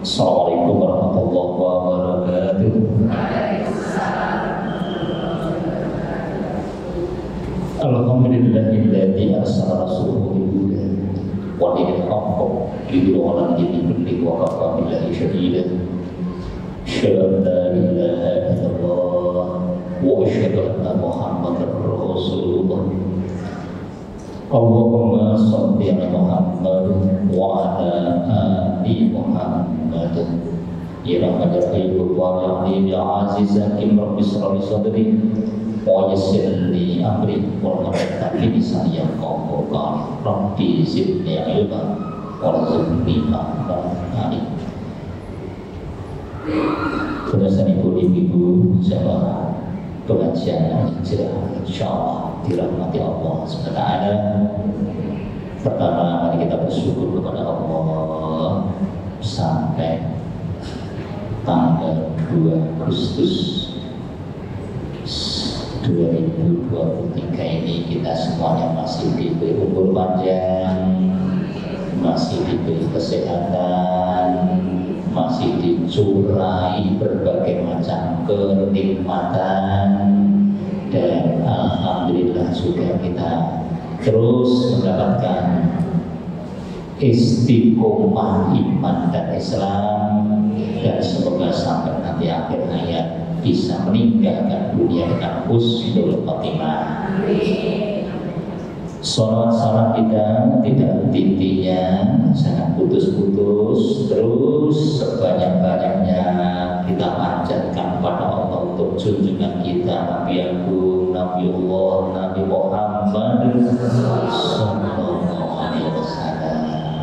Assalamualaikum warahmatullahi wabarakatuh. Alhamdulillahilladzi arsala rasulahu bil-huda wa dinil haqq liyudhhirahu 'ala dini kullihi wa kafa billahi shahida. Asyhadu an la ilaha illallah wa asyhadu anna Muhammadar Rasulullah. Allahumma shalli 'ala Muhammad wa 'ala ali Muhammad. Ya Rahmanir-Rahim wa ya Aziz Hakim Rabbi shrah li sadri wa yassir li amri wa hlul lisani yafqahu qawli. Rabbi zidni ilma warzuqni fahma. Pemirsa ibu-ibu jamaah pengajian hijrah insyaallah dirahmati Allah SWT. Pertama mari kita bersyukur kepada Allah sampai tanggal 2 Agustus 2023 ini kita semuanya masih diberi umur panjang, masih diberi kesehatan, masih dicurai berbagai macam kenikmatan, dan alhamdulillah juga kita terus mendapatkan istiqomah iman dan Islam, dan semoga sampai nanti akhir hayat bisa meninggalkan dunia dengan husnul khotimah. Salawat salam kita tidak henti-hentinya, sangat putus-putus, terus sebanyak-banyaknya kita panjatkan pada Allah untuk junjungan kita Nabi Agung, Nabiullah, Nabi Muhammad sallallahu alaihi wasallam.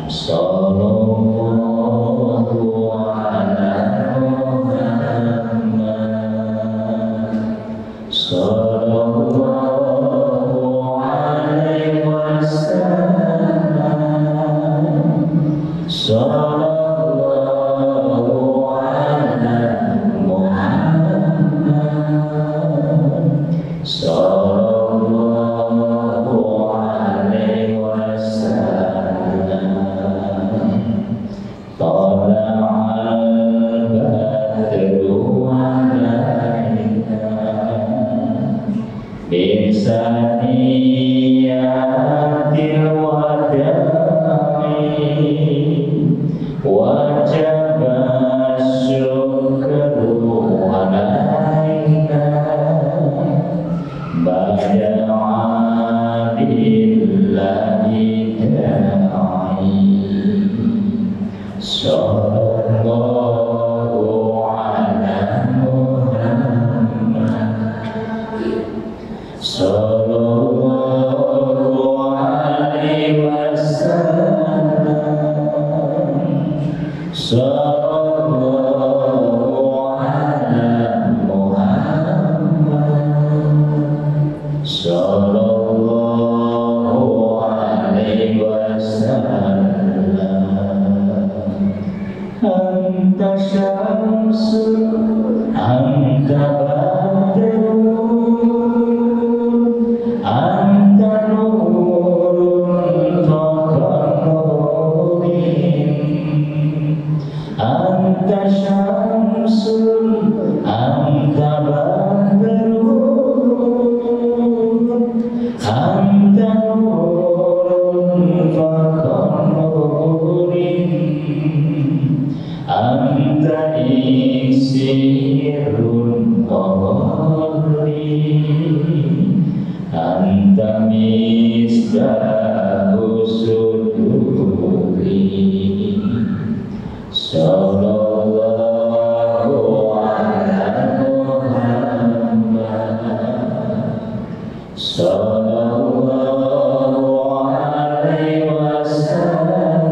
Sallallahu ala Muhammad sallallahu alaihi wasallam. Sallallahu ala Muhammad sallallahu alaihi wasallam. Tala'al badru alaina min saniyatil wada'i wajaba syukru alaina bada'a billahi da'i. Sallallahu ala Muhammad sallallahu alaihi wasallam. Sallallahu ala Muhammad sallallahu alaihi wasallam. Anta syamsun anta badrun anta nurun taqamurin. Anta syamsun anta badrun anta nurun taqamurin. Anta iksirun qawli anta misbahu suduri. Sallallahu ala Muhammad sallallahu alaihi wasallam.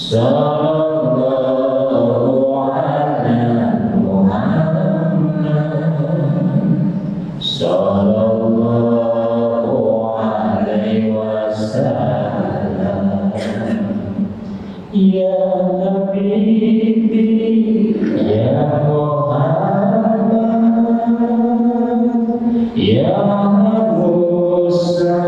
Sallallahu ala Muhammad sallallahu alaihi wasallam. Ya Habibi ya Muhammad ya Musa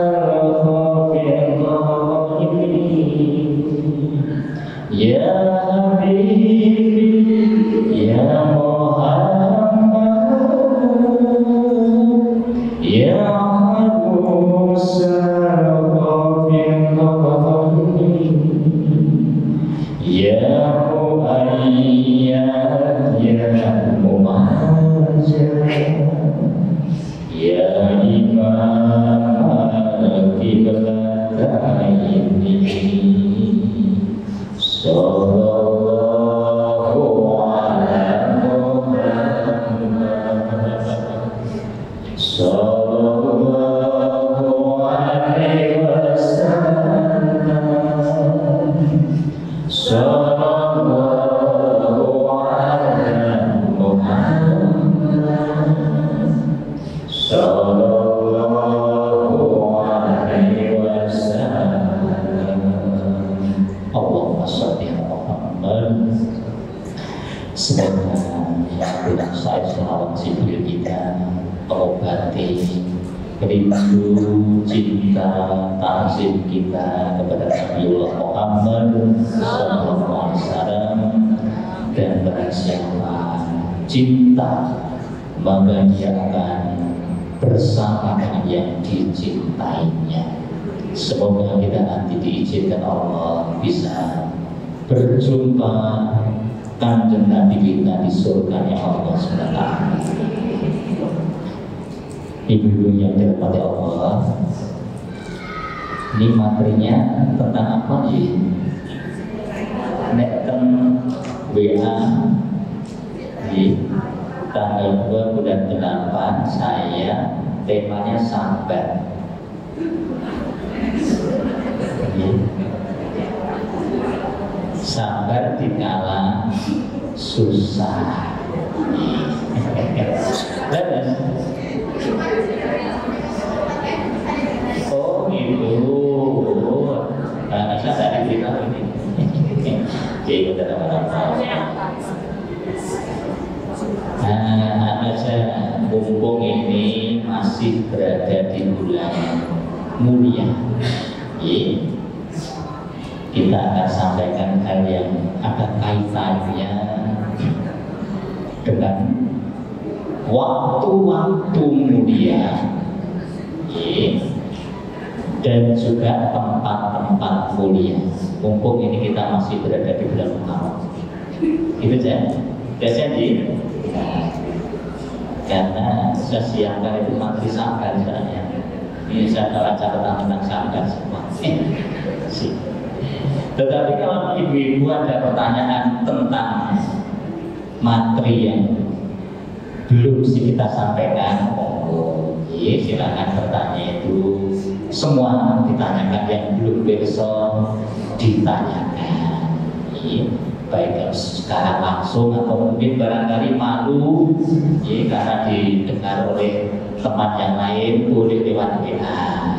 Ya Habibi Ya Muhammad Ya Abu Sarafin Ya Mu'ayyad Ya Mu'ajjal Ya Imam Al-Qiblatayni Sallallahu ala Muhammad Sallallahu alaihi wasallam Sallallahu ala Muhammad Sallallahu alaihi wasallam. Allahumma sholli ala Muhammad. Semoga yang bilang saya selawat Jibril kita mengobati rindu, cinta, ta'zim kita kepada Nabiullah Muhammad sallallahu alaihi wasallam, dan bersiaplah cinta membahagiakan bersama dengan yang dicintainya. Semoga kita nanti diizinkan Allah bisa berjumpa kanjeng Nabi kita di surga yang Allah SWT. Ibu-ibu yang dirahmati Allah, ini materinya tentang apa sih? Nek WA di tanggal 2 bulan 8 saya temanya sabar. Sabar dikala susah. Oh gitu. Saya tak diberitahu ini. Jadi kita mumpung ini masih berada di bulan mulia, kita akan sampaikan hal yang ada kaitannya dengan waktu-waktu mulia, dan juga tempat-tempat mulia. Mumpung ini kita masih berada di bulan Muharram, itu saja. Sudah jadi. Karena saya siapkan itu materi sabar misalnya. Ini saya telah catatan tentang sabar semua. Tetapi kalau ibu-ibu ada pertanyaan tentang materi yang belum kita sampaikan, silakan bertanya itu. Semua ditanyakan, yang belum besok ditanyakan. Baik secara langsung atau mungkin barangkali malu karena didengar oleh teman yang lain, boleh lewat WA.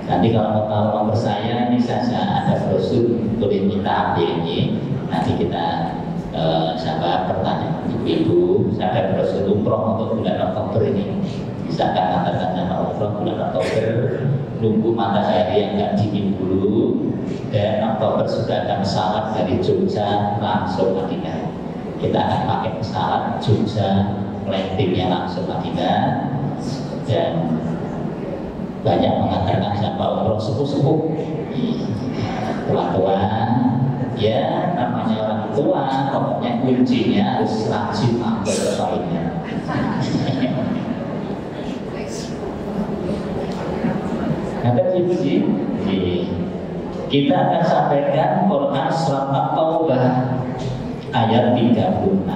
Nanti kalau mau tahu nomor saya, ini saja ada brosur, boleh minta ambil ini. Nanti kita sahabat bertanya ibu, saya ada brosur umroh untuk bulan Oktober ini. Misalkan katakan nama umroh bulan Oktober, nunggu matahari yang nggak dingin dulu, dan Oktober sudah ada pesawat dari Jogja langsung Madinah. Kita akan pakai pesawat Jogja, landingnya langsung Madinah, dan banyak mengatakan siapa umroh sepuh-sepuh, tua-tua, ya namanya orang tua, pokoknya kuncinya harus rajin ambil kebaiknya. Kata Jibril, kita akan sampaikan Quran surat At-Taubah ayat 36.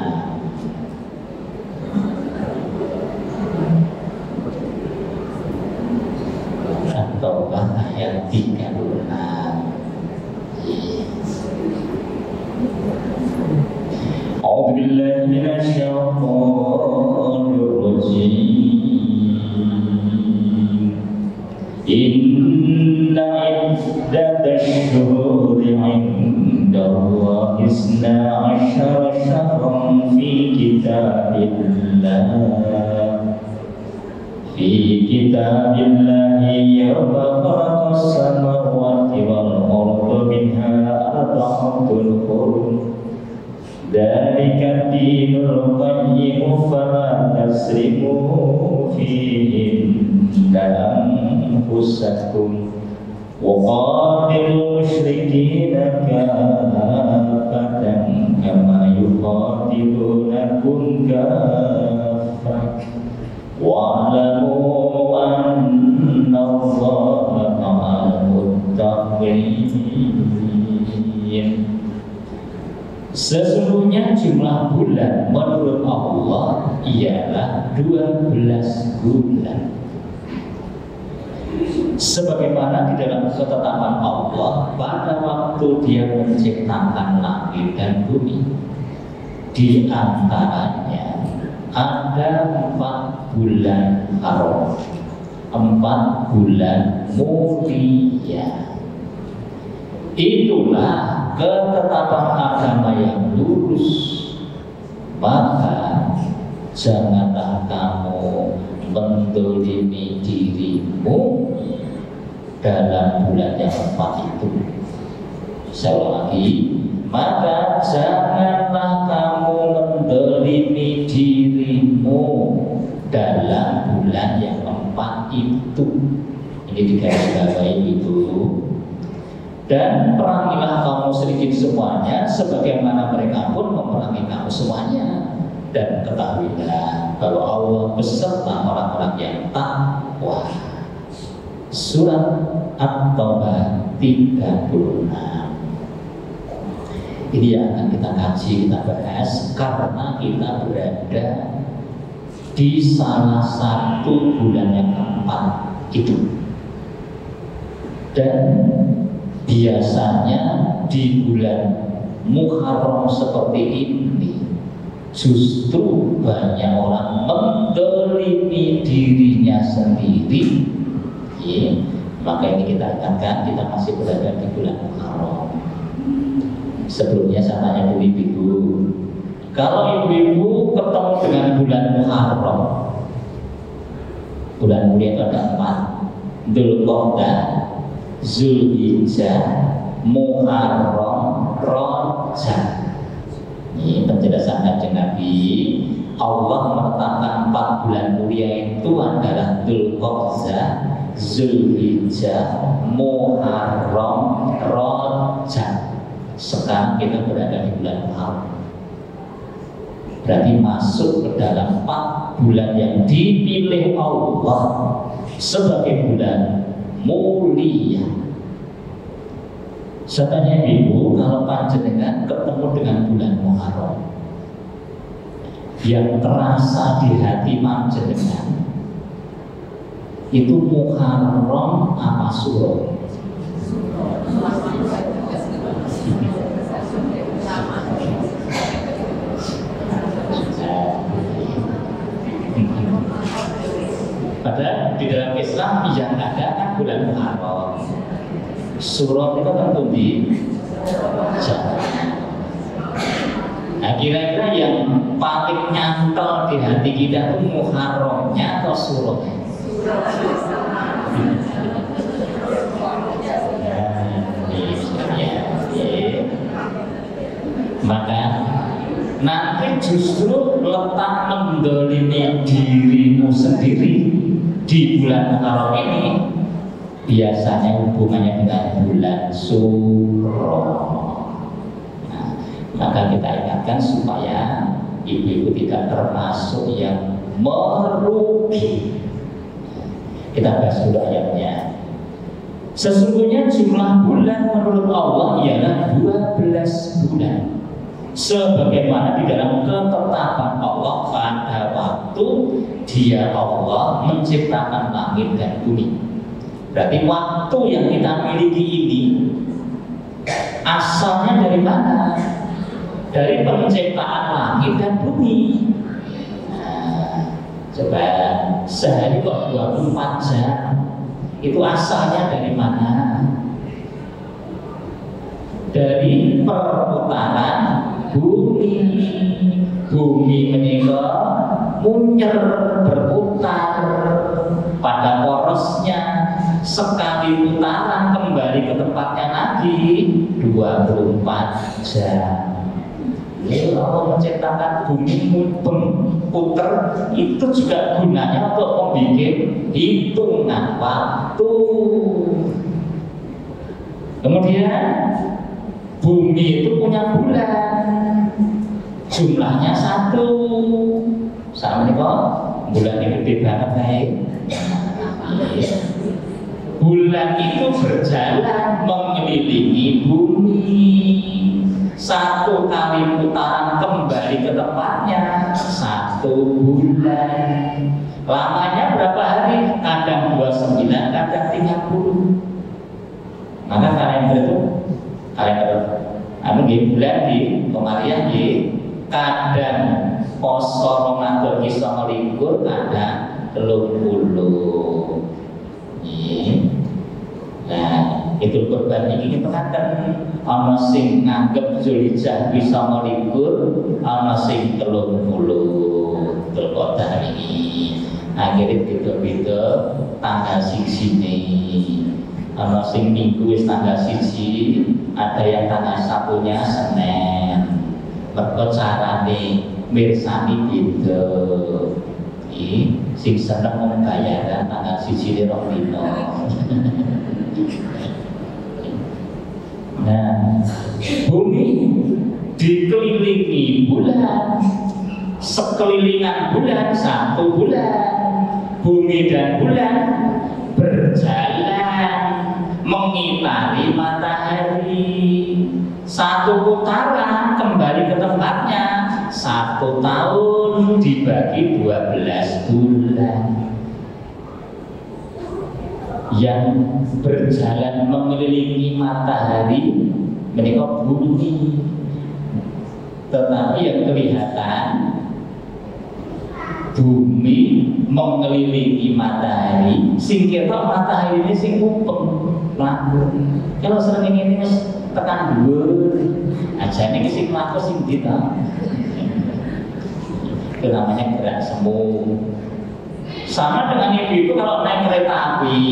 At-Taubah ayat 36. A'udzu billahi minasy syaithanir rajim. Inna iddatash shuhuri 'indallahi 12 syahran fi kitabillahi yawma khalaqas samawati wal arda minha arba'atun Dzalika dinul qayyim fala tasrimu fihinna anfusakum wa qatilul musyrikina kaffatan kama yuqatilunakum kaffah wa'lamu anna Allaha ma'al muttaqin. Sesungguhnya jumlah bulan menurut Allah ialah 12 bulan. Sebagaimana di dalam ketetapan Allah pada waktu Dia menciptakan langit dan bumi, di antaranya ada 4 bulan haram, 4 bulan mulia. Itulah ketetapan agama yang lurus. Maka janganlah kamu mendolimi dirimu dalam bulan yang 4 itu. Saya ulang lagi, maka janganlah kamu mendolimi dirimu dalam bulan yang 4 itu. Ini digarisbawahi itu. Dan perangilah kaum musyrikin semuanya sebagaimana mereka pun memerangi kamu semuanya. Dan ketahuilah kalau Allah beserta orang-orang yang takwa. Surat At-Taubah 36. Ini yang akan kita kaji, kita bahas karena kita berada di salah satu bulan yang keempat itu. Dan biasanya di bulan Muharram seperti ini justru banyak orang mendolimi dirinya sendiri. Ya, maka ini kita ingatkan, kita masih berada di bulan Muharram. Sebelumnya saya tanya ibu-ibu, kalau ibu-ibu ketemu dengan bulan Muharram, bulan mulia itu ada 4: Dzulqa'dah, Zulhijjah, Muharram, Rajab. Ini penjelasan Kanjeng Nabi. Allah menetapkan 4 bulan mulia itu adalah Dzulqa'dah, Zulhijjah, Muharram, Rajab. Sekarang kita berada di bulan Muharram. Berarti masuk ke dalam 4 bulan yang dipilih Allah sebagai bulan mulia. Saya tanya ibu, kalau panjenengan ketemu dengan bulan Muharram, yang terasa di hati panjenengan itu Muharram apa Suro? Padahal di dalam Islam yang ada kan bulan Muharram. Surah itu kan di Jawa. Nah, kira-kira yang paling nyantol di hati kita itu Muharramnya atau surahnya? Maka nanti justru letak mendolimi dirimu sendiri di bulan Muharram ini biasanya hubungannya dengan bulan Suro. Nah, maka kita ingatkan supaya ibu-ibu tidak termasuk yang merugi. Kita bahas dulu ayatnya. Sesungguhnya jumlah bulan menurut Allah ialah 12 bulan. Sebagaimana di dalam ketetapan Allah pada waktu Dia Allah menciptakan langit dan bumi. Berarti waktu yang kita miliki ini asalnya dari mana? Dari penciptaan langit dan bumi. Nah, coba sehari kok 24 jam. Itu asalnya dari mana? Dari perputaran bumi. Bumi menika munyer berputar pada porosnya. Sekali putaran kembali ke tempatnya lagi 24 jam. Allah menciptakan bumi mubeng puter itu juga gunanya untuk membuat hitungan waktu. Kemudian bumi itu punya bulan, jumlahnya 1. Sama nih kok, bulan ini gede banget baik. Bulan itu berjalan mengelilingi bumi. 1 kali putaran kembali ke tempatnya 1 bulan. Lamanya berapa hari? Kadang 29, kadang 30. Maka kalender itu bulan di Komariah di kadang poso Ramadan iso ngelikur, kadang 30. Nah, itu kurban ini tekan ana sing nganggep Zulhijjah bisa melikur, ana sing 30 Dzulqa'dah ini. Akhirnya beda-beda tanggal sijine. Ana sing minggu wis tanggal 1, ada yang tanggal 1-nya Senin. Mergo carane mirsani beda. Sing seneng membayaran tanggal 1 rong dino. Nah, bumi dikelilingi bulan, sekelilingan bulan 1 bulan. Bumi dan bulan berjalan mengitari matahari. 1 putaran kembali ke tempatnya 1 tahun dibagi 12 bulan. Yang berjalan mengelilingi matahari menika bumi, tetapi yang kelihatan bumi mengelilingi matahari, sing ketok matahari ini sing mupeng mlaku. Kalau sering ini wis tekan dhuwur, ajane sing mlaku sing ndi ta? Itu namanya gerak semu. Sama dengan ibu itu kalau naik kereta api,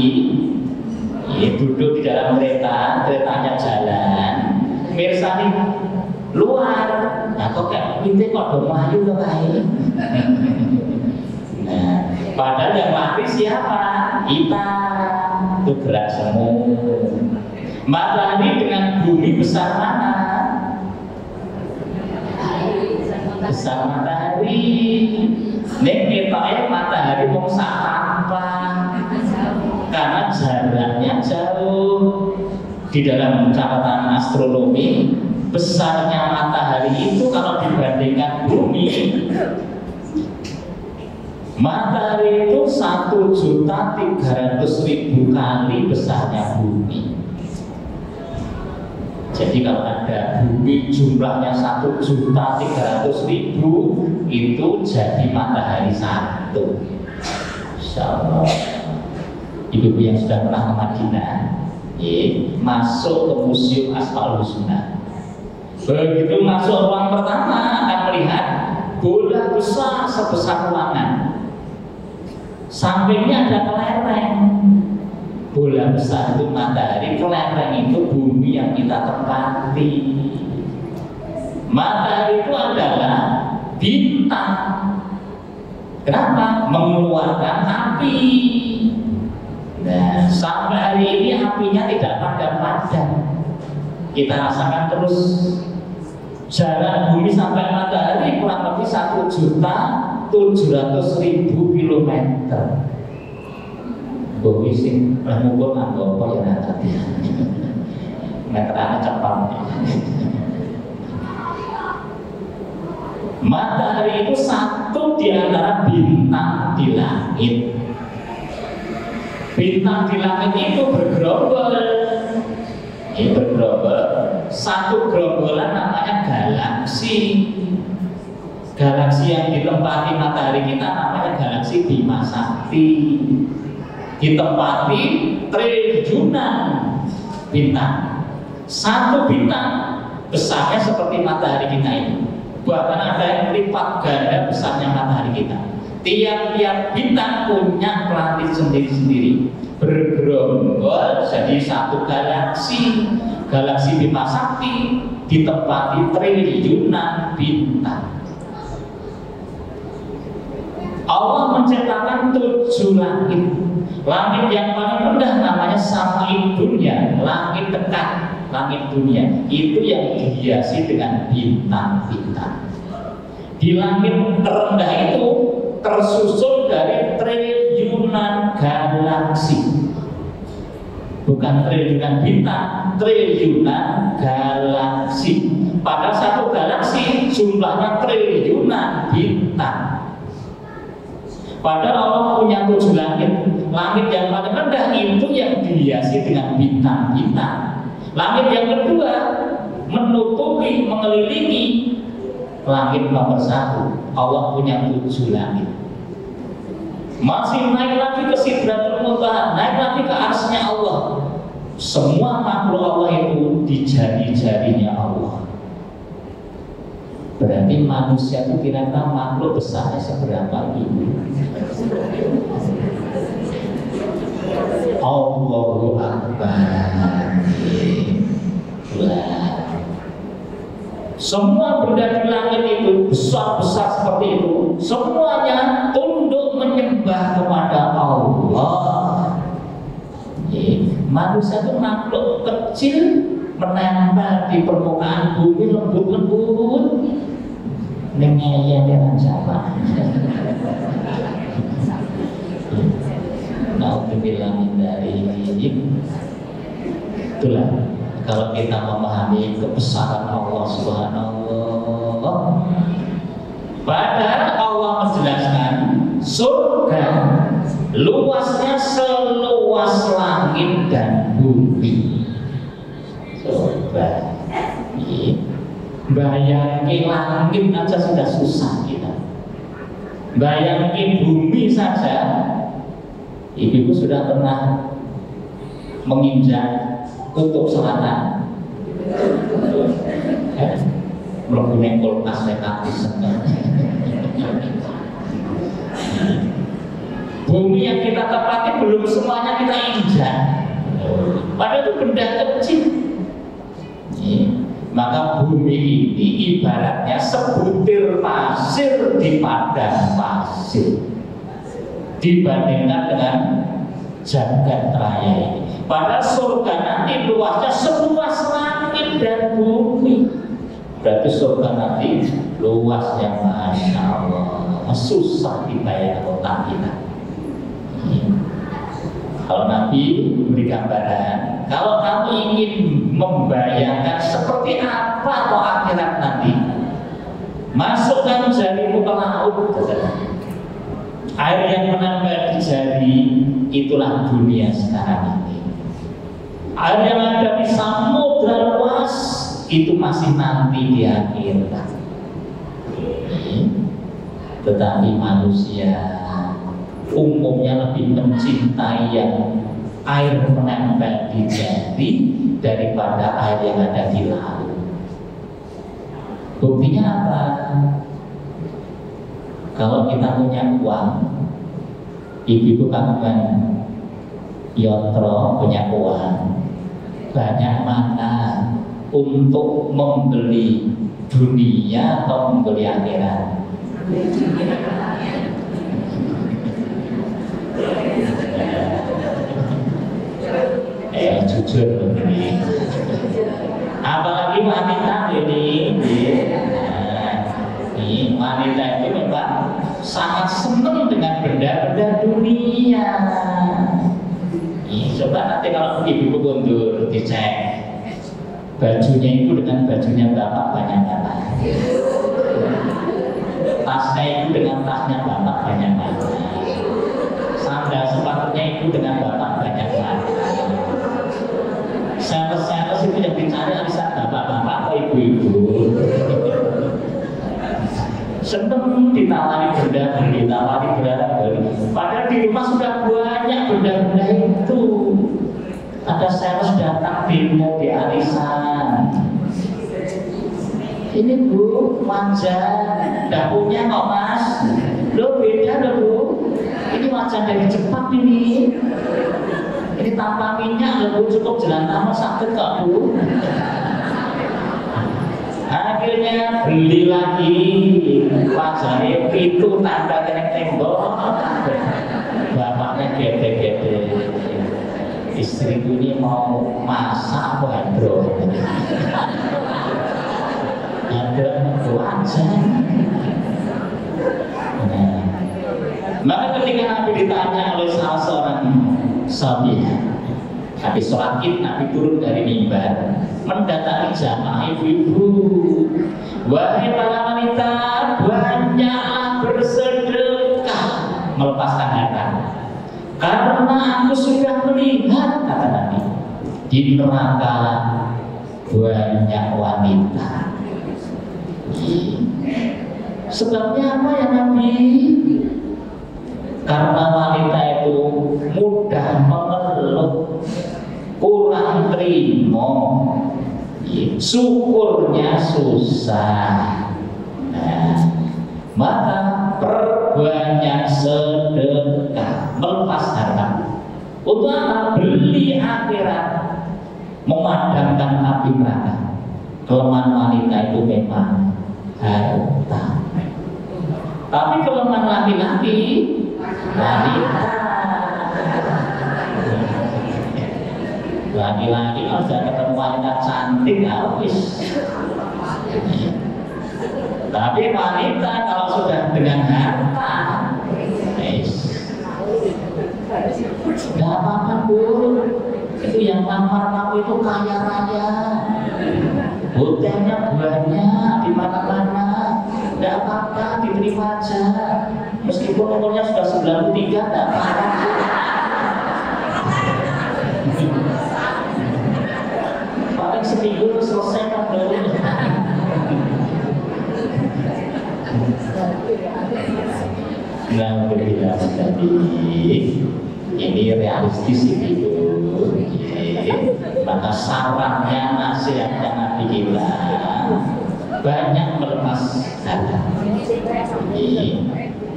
ya duduk di dalam kereta, keretanya jalan, mirsani luar, nah kok kayak pintu kok dong melayu tuh kayak. Nah, padahal yang mati siapa? Kita itu gerak semu. Matahari dengan bumi besar mana? Besar matahari. Nek ketoknya matahari mau apa? Karena jaraknya jauh. Di dalam catatan astronomi, besarnya matahari itu kalau dibandingkan bumi, matahari itu 1.300.000 kali besarnya bumi. Jadi kalau ada bumi jumlahnya 1.300.000, itu jadi matahari 1. Insyaallah. Ibu-ibu yang sudah pernah ke Madinah, masuk ke Museum Asmaul Husna. Begitu masuk ruang pertama akan melihat bola besar sebesar ruangan. Sampingnya ada kelereng. Bola besar itu matahari, kelereng itu bumi yang kita tempati. Matahari itu adalah bintang. Kenapa? Mengeluarkan api. Nah, sampai hari ini apinya tidak padam-padam. Kita rasakan terus. Jarak bumi sampai matahari kurang lebih 1.700.000 kilometer. Bumi sing mengukur nganggo apa ya nanti. Meterannya cepat. Matahari itu satu di antara bintang di langit. Bintang di langit itu bergerombol. Satu gerombolan namanya galaksi. Galaksi yang ditempati matahari kita namanya galaksi Bima Sakti. Ditempati triliunan bintang. Satu bintang besarnya seperti matahari kita ini. Bahkan ada yang lipat ganda besarnya matahari kita. Tiap-tiap bintang punya planet sendiri-sendiri, bergerombol jadi satu galaksi. Galaksi Bima Sakti ditempati triliunan bintang. Allah menciptakan 7 langit. Langit yang paling rendah namanya Sama'id Dunya, langit dekat, langit dunia. Itu yang dihiasi dengan bintang-bintang. Di langit terendah itu tersusun dari triliunan galaksi. Bukan triliunan bintang, triliunan galaksi. Pada satu galaksi jumlahnya triliunan bintang. Padahal Allah punya 7 langit. Langit yang paling rendah itu yang dihiasi dengan bintang-bintang. Langit yang kedua menutupi, mengelilingi langit nomor 1. Allah punya 7 langit. Masih naik lagi ke Sidratul Muntaha, naik lagi ke arsy-Nya Allah. Semua makhluk Allah itu di jari-jarinya Allah. Berarti manusia itu kira-kira makhluk besarnya seberapa ini? Allahu Akbar. Semua benda di langit itu besar-besar seperti itu, semuanya tunduk menyembah kepada Allah. Manusia itu makhluk kecil menempel di permukaan bumi lembut-lembut. Nengaya dengan siapa? Nauzubillah min dzalik. Itulah kalau kita memahami kebesaran Allah Subhanahu. Padahal Allah menjelaskan surga luasnya seluas langit dan bumi. Coba bayangin langit aja sudah susah kita. Bayangin bumi saja. Ibu sudah pernah menginjak kutub selatan, melakukan kulkas mekanis. Bumi yang kita tempati belum semuanya kita injak. Padahal itu benda kecil. Maka bumi ini ibaratnya sebutir pasir di padang pasir dibandingkan dengan jagat raya ini. Padahal surga nanti luasnya seluas langit dan bumi. Berarti surga nanti luasnya Masya Allah, susah dibayar otak kita. Kalau Nabi beri gambaran, kalau kamu ingin membayangkan seperti apa atau akhirat nanti, masukkan jarimu ke laut. Air yang menempel di jari itulah dunia sekarang ini. Air yang ada di samudra luas itu masih nanti di akhirat. Tetapi manusia umumnya lebih mencintai yang air menempel di jari daripada air yang ada di laut. Buktinya apa? Kalau kita punya uang, ibu-ibu kagungan Yotro punya uang banyak mana untuk membeli dunia atau membeli akhirat? Jujur begini. Apalagi wanita ini, wanita itu memang sangat senang dengan benda-benda dunia. Coba nanti kalau ibu mundur dicek bajunya itu dengan bajunya bapak banyak mana, tasnya itu dengan tasnya bapak banyak mana, sandal sepatunya itu dengan bapak banyak mana. Sales-sales itu yang dicari arisan bapak-bapak atau ibu-ibu. Seneng ditawari benda, ditawari benda. Padahal di rumah sudah banyak benda-benda itu. Ada sales datang demo di arisan. Ini bu, wajan, nggak punya kok mas. Lo beda lo bu. Ini wajan dari Jepang ini. Ini tanpa minyak lebih cukup jalan tanah sakit kok Bu. Akhirnya beli lagi wajahnya itu tanda kena tembok. Bapaknya gede-gede. Istriku ini mau masak apa hadro? Ada aja. Nah, maka ketika Nabi ditanya oleh salah seorang sahabat, habis sholat id Nabi turun dari mimbar mendatangi jamaah ibu-ibu. Wahai para wanita, banyaklah bersedekah melepaskan harta. Karena aku sudah melihat, kata Nabi, di neraka banyak wanita. Sebabnya apa ya Nabi? Karena wanita itu mudah mengeluh, kurang terima, syukurnya susah. Nah, maka perbanyak sedekah, melepas harta. Untuk apa? Beli akhirat, memadamkan api neraka. Kelemahan wanita itu memang harta. Tapi kelemahan laki-laki, wanita. Laki-laki kalau sudah ketemu wanita cantik, habis. Tapi wanita kalau sudah dengan harta, nggak apa-apa Bu. Itu yang lamar kamu itu kaya raya, hotelnya banyak di mana-mana. Nggak apa-apa, diterima aja. Meskipun umurnya sudah 93, nggak apa-apa. Paling seminggu selesai kan dulu. Nah, berbeda tadi ini realistis itu. Maka sarannya nasihatnya Nabi kita banyak melepas harta.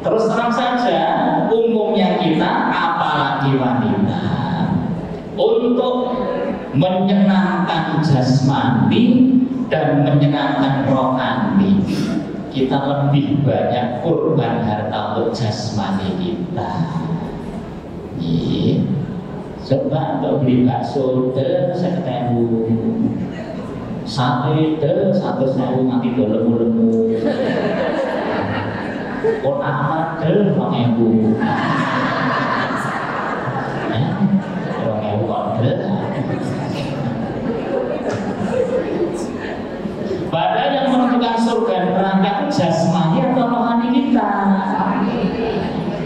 Terus terang saja, umumnya kita apalagi wanita untuk menyenangkan jasmani dan menyenangkan rohani, kita lebih banyak kurban harta untuk jasmani kita. Coba untuk beli bakso saya ketemu sate 100.000 nanti lemu-lemu. Kotak amat 2.000. 2.000 kok padahal yang menentukan surga dan neraka itu jasmani atau rohani kita.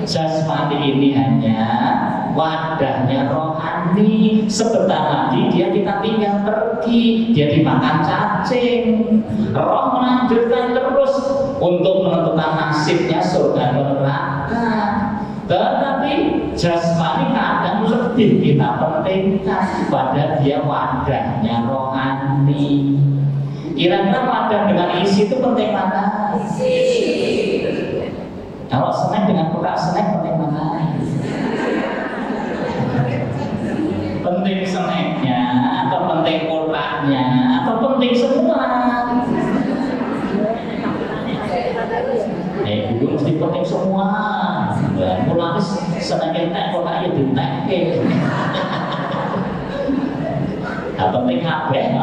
Jasmani ini hanya wadahnya rohani. Sebentar lagi kita tinggal pergi, dia dimakan cacing. Roh melanjutkan terus untuk menentukan nasibnya surga dan neraka. Tetapi jasmani kadang lebih kita pentingkan, pada dia wadahnya rohani. Kira-kira wadah dengan isi itu penting mana? Isi. Kalau snack dengan kotak snack penting mana? Penting snacknya atau penting kotaknya atau penting semua? Dulu mesti penting semua. Mulai snack tek kotaknya dintek. Nah, penting kabeh.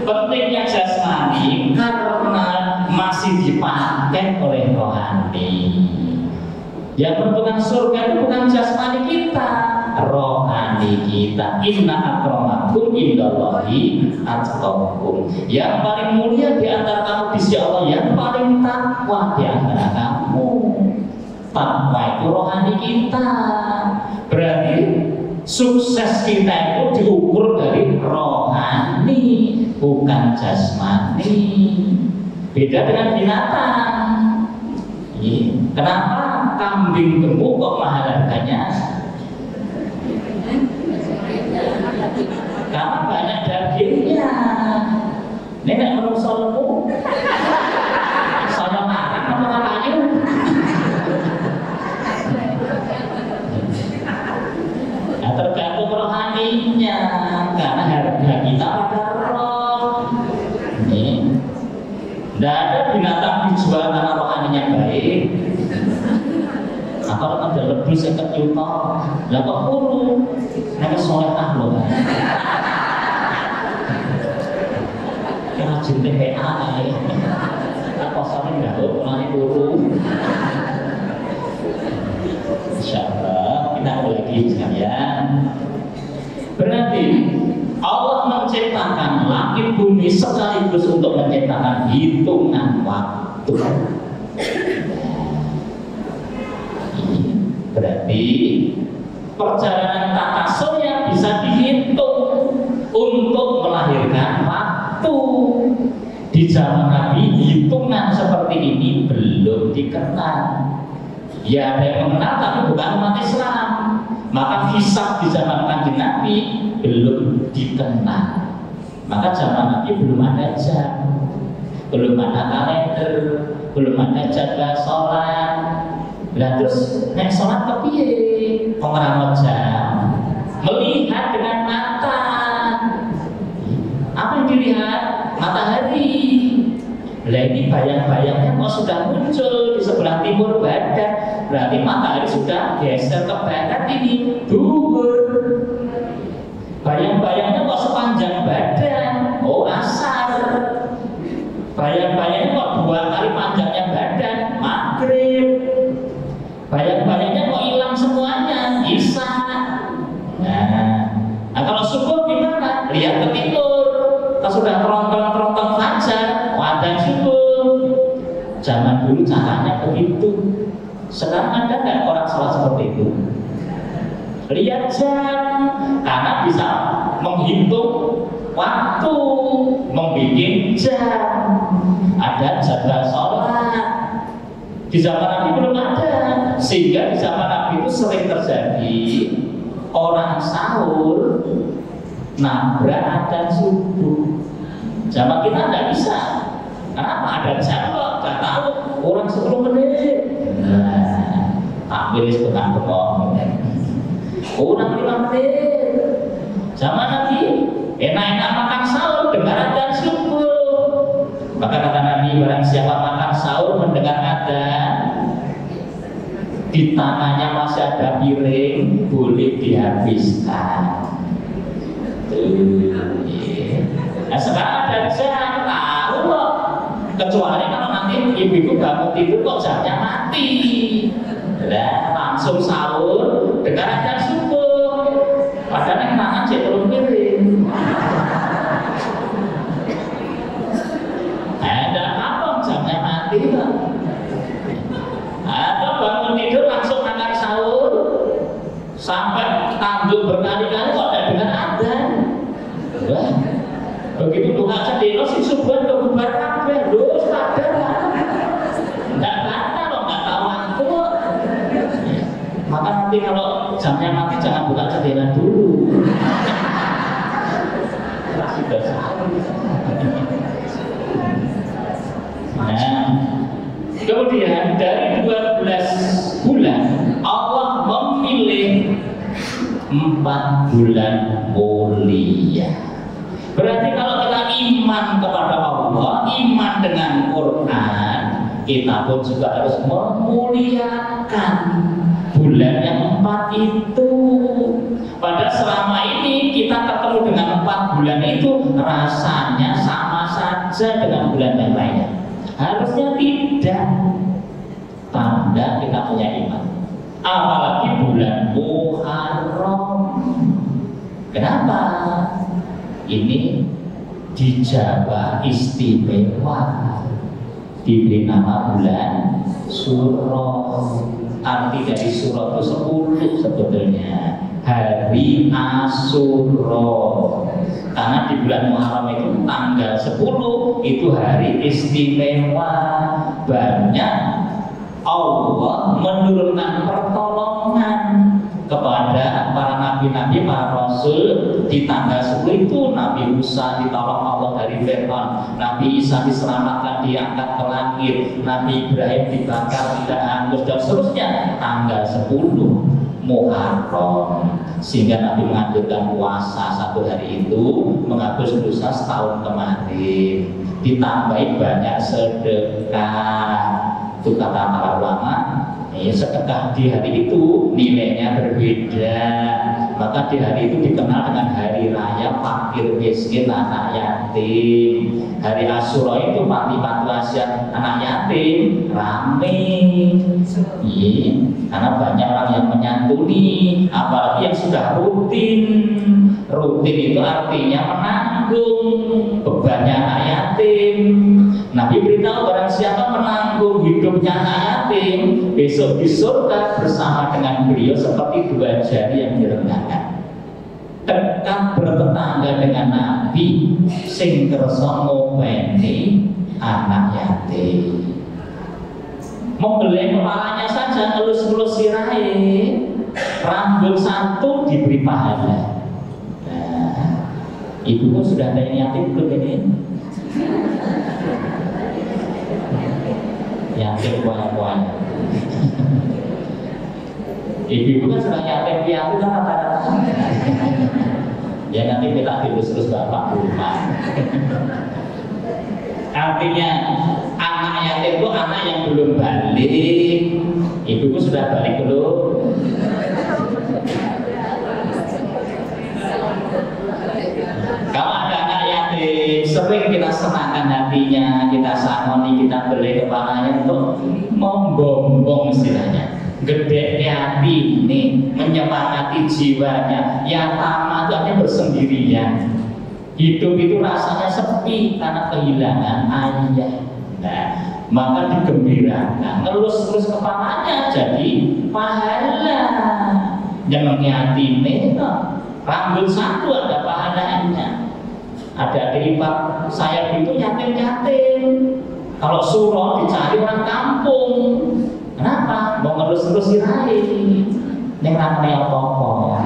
Pentingnya jasmani karena masih dipakai oleh rohani. Yang menentukan surga itu bukan jasmani kita, rohani kita. Inna akramakum indallahi atqakum. Yang paling mulia di antara kamu di sisi Allah, yang paling takwa di antara kamu. Takwa itu rohani kita. Berarti sukses kita itu diukur dari rohani, bukan jasmani. Beda dengan binatang. Kenapa kambing gemuk kok mahal harganya? Karena banyak dagingnya. Nenek menungso lemu, saya makan sama kayu. Tidak ada binatang dijual karena rohaninya baik. Kalau ada lebih 50 juta, lah kok puru, mereka solehah loh kan. Rajin TPA ya. Apa sampai nggak tahu mulai puru. Insyaallah kita mulai lagi sekalian. Berarti Allah menciptakan langit bumi sekaligus untuk menciptakan hitungan waktu. Berarti perjalanan takasurnya bisa dihitung untuk melahirkan waktu. Di zaman Nabi hitungan seperti ini belum dikenal. Ya ada yang mengenal tapi bukan umat Islam. Maka hisab di zaman Kanjeng Nabi belum dikenal. Maka zaman Nabi belum ada jam, belum ada kalender, belum ada jadwal sholat. Lah terus nek sholat kepiye? Wong ora jam. Melihat dengan mata. Apa yang dilihat? Matahari. Lah ini bayang-bayangnya kok sudah muncul di sebelah timur badan. Berarti matahari sudah geser ke barat ini. Duhur. Bayang-bayangnya kok sepanjang badan. Oh asar. Bayang-bayangnya kok 2 kali panjangnya badan. Maghrib. Bayang-bayangnya kok hilang semuanya, isya. Nah kalau subuh gimana? Lihat ke timur, kalau sudah terontong fajar, adzan subuh. Zaman dulu caranya begitu. Sekarang ada nggak orang salah seperti itu? Lihat jam, karena bisa menghitung waktu, membuat jam. Ada jadwal sholat. Di zaman Nabi belum ada, sehingga di zaman Nabi itu sering terjadi orang sahur nabrak adzan subuh. Zaman kita tidak bisa. Kenapa? Ada jam kok, nggak tahu. Orang 10 menit. Nah, takbir sebentar kok. Orang 5 menit. Zaman Nabi enak-enak makan sahur dengar adzan subuh. Maka kata Nabi, barang siapa makan sahur mendengar adzan, di tangannya masih ada piring, boleh dihabiskan. Nah sekarang ada jam, tahu kok. Kecuali kalau nanti ibu-ibu bangun tidur kok jamnya mati. Nah, langsung sahur dengar adzan subuh. Padahal yang tangan cek telur piring. Atau bangun tidur langsung makan sahur sampai tanduk berkali-kali kok tidak dengar adzan. Wah, begitu duha sedino si subuhan ke bubar kabeh, lho sadar lah. Enggak kata loh, enggak tahu aku. Maka nanti kalau jamnya mati jangan buka jendela dulu. Sudah sahur. Nah, kemudian dari 12 bulan Allah memilih 4 bulan mulia. Berarti kalau kita iman kepada Allah, iman dengan Quran, kita pun juga harus memuliakan bulan yang 4 itu. Padahal selama ini kita ketemu dengan 4 bulan itu rasanya sama saja dengan bulan yang lainnya. Harusnya tidak. Tanda kita punya iman. Apalagi bulan Muharram. Kenapa? Ini di Jawa istimewa, diberi nama bulan Suro. Arti dari Suro itu 10 sebetulnya. Hari Asyura. Karena di bulan Muharram itu tanggal 10 itu hari istimewa. Banyak Allah menurunkan pertolongan kepada para nabi-nabi, para rasul. Di tanggal 10 itu Nabi Musa ditolong Allah dari Fir'aun, Nabi Isa diselamatkan, diangkat ke langit, Nabi Ibrahim dibakar tidak hangus, dan seterusnya. Tanggal 10 Muharram, sehingga Nabi menganjurkan puasa 1 hari itu menghapus dosa setahun kemarin, ditambahi banyak sedekah. Itu kata para ulama, sedekah di hari itu nilainya berbeda. Maka di hari itu dikenal dengan hari raya fakir miskin anak yatim. Hari Asyura itu panti-panti anak yatim rame. Karena banyak orang yang menyantuni, apalagi yang sudah rutin. Rutin itu artinya menanggung bebannya anak yatim. Nabi beritahu barang siapa menanggung hidupnya anak yatim, besok di surga bersama dengan beliau seperti 2 jari yang direndahkan. Dekat bertetangga dengan Nabi, sing kersa ngopeni anak yatim. Membelai kepalanya saja, ngelus-ngelus sirahe, rambut 1 diberi pahala. Nah, ibu pun sudah ada yang yatim belum ini? Yatim banyak-banyak. Ibu kan sudah yatim piatu kan rata-rata. Ya nanti kita terus bapak rumah. Artinya anak yatim itu anak yang belum balik. Ibuku sudah balik belum? Kalau ada anak yatim, sering kita senangkan hatinya, kita sanoni, kita beli kepalanya untuk membombong istilahnya. Gede hati nih, menyemangati jiwanya. Yatama itu artinya bersendirian. Hidup itu rasanya sepi karena kehilangan ayah. Nah, maka digembirakan, ngelus-ngelus kepalanya jadi pahala. Jangan yatime, rambut 1 ada pahalanya. Ada dilipat sayap itu yatim-yatim. Kalau suruh dicari orang kampung. Kenapa? Mau ngelus-ngelus sirahe. Ning ra kaya apa-apa.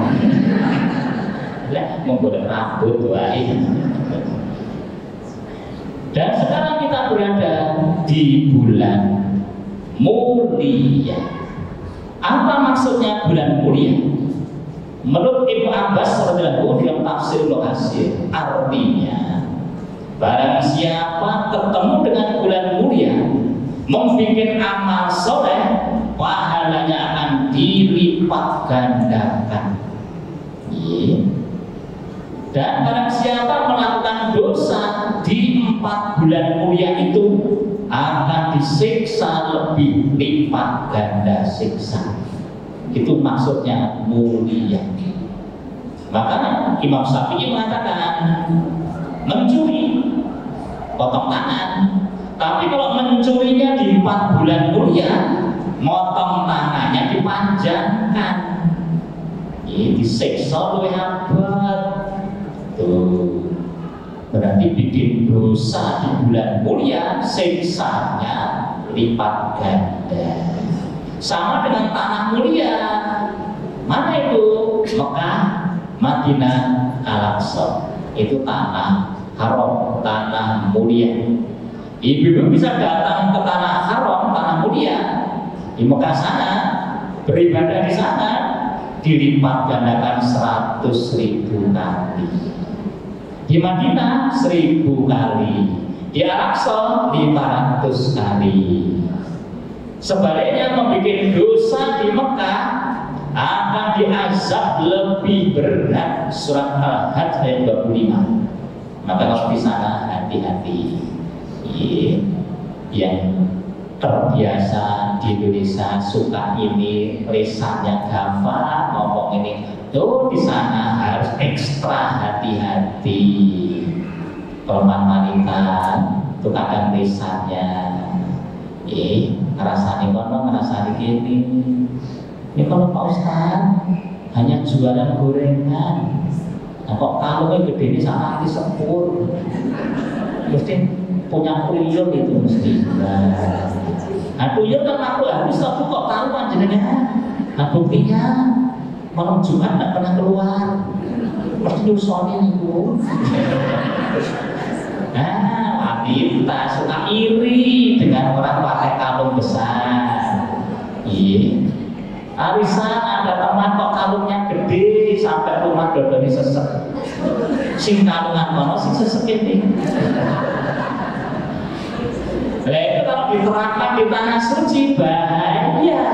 Lah mau golek rambut wae. Dan sekarang kita berada di bulan mulia. Apa maksudnya bulan mulia? Menurut Ibnu Abbas radhiyallahu dalam tafsir Lokasir, artinya barang siapa ketemu dengan bulan mulia, membuat amal soleh, pahalanya akan dilipat gandakan. Dan barang siapa melakukan dosa di 4 bulan mulia itu akan disiksa lebih lipat ganda siksa. Itu maksudnya mulia. Maka Imam Syafi'i mengatakan mencuri potong tangan. Tapi kalau mencurinya di 4 bulan mulia, motong tangannya dipanjangkan. Ini disiksa lebih abad. Tuh. Berarti bikin dosa di bulan mulia, siksanya lipat ganda. Sama dengan tanah mulia. Mana itu? Mekah, Madinah, Al-Aqsa. Itu tanah haram, tanah mulia. Ibu bisa datang ke tanah haram, tanah mulia di Mekah sana, beribadah di sana, dilipat gandakan 100.000 kali. Di Madinah 1000 kali, di Al-Aqsa 500 kali. Sebaliknya membuat dosa di Mekah akan diazab lebih berat. Surat Al-Hajj ayat 25. Maka kalau di sana hati-hati. Yang terbiasa di Indonesia suka ini lisannya gampang ngomong ini, tuh di sana harus ekstra hati-hati. Korban wanita itu kadang lisannya ngerasani kono, ngerasani gini. Ini kalau Pak Ustadz hanya jualan gorengan, nah kok kalungnya gede ini sama hati sepur, mesti punya tuyul itu mesti. Nah tuyul kan aku habis, tapi kok tahu panjenengan. Nah buktinya malam Jumat tidak pernah keluar, pasti nyusoni itu. Nah wanita suka iri dengan orang pakai kalung besar. Arisan ada teman kok kalungnya gede sampai rumah dodone sesek. Sing kalungan kono sing sesek ini. Nah itu kalau diterapkan di tanah suci bahaya,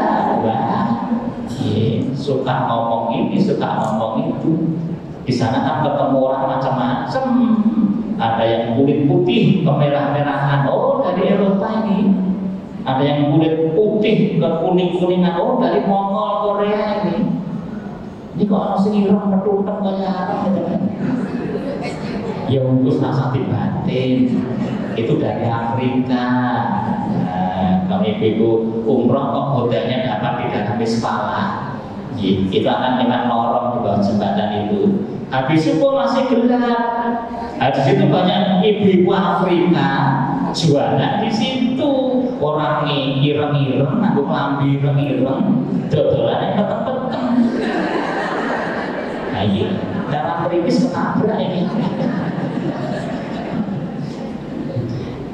suka ngomong ini, suka ngomong itu. Di sana kan ketemu orang macam-macam. Ada yang kulit putih kemerah-merahan, oh dari Eropa ini. Ada yang kulit putih ke kuning-kuningan, oh dari Mongol Korea ini. Ini kok orang sing ireng metu-metu kaya apa gitu kan? Ya untuk rasa batin itu dari Afrika. Nah, kami ibu umroh kok hodanya dapat di dalam Mispala. Itu akan dengan lorong di bawah jembatan itu. Habis itu masih gelap. Di situ banyak ibu-ibu Afrika jualan di situ. Orang ireng-ireng, aku kelambi ireng-ireng, dodolannya peteng-peteng. Nah iya, dalam peripis ketabrak ini.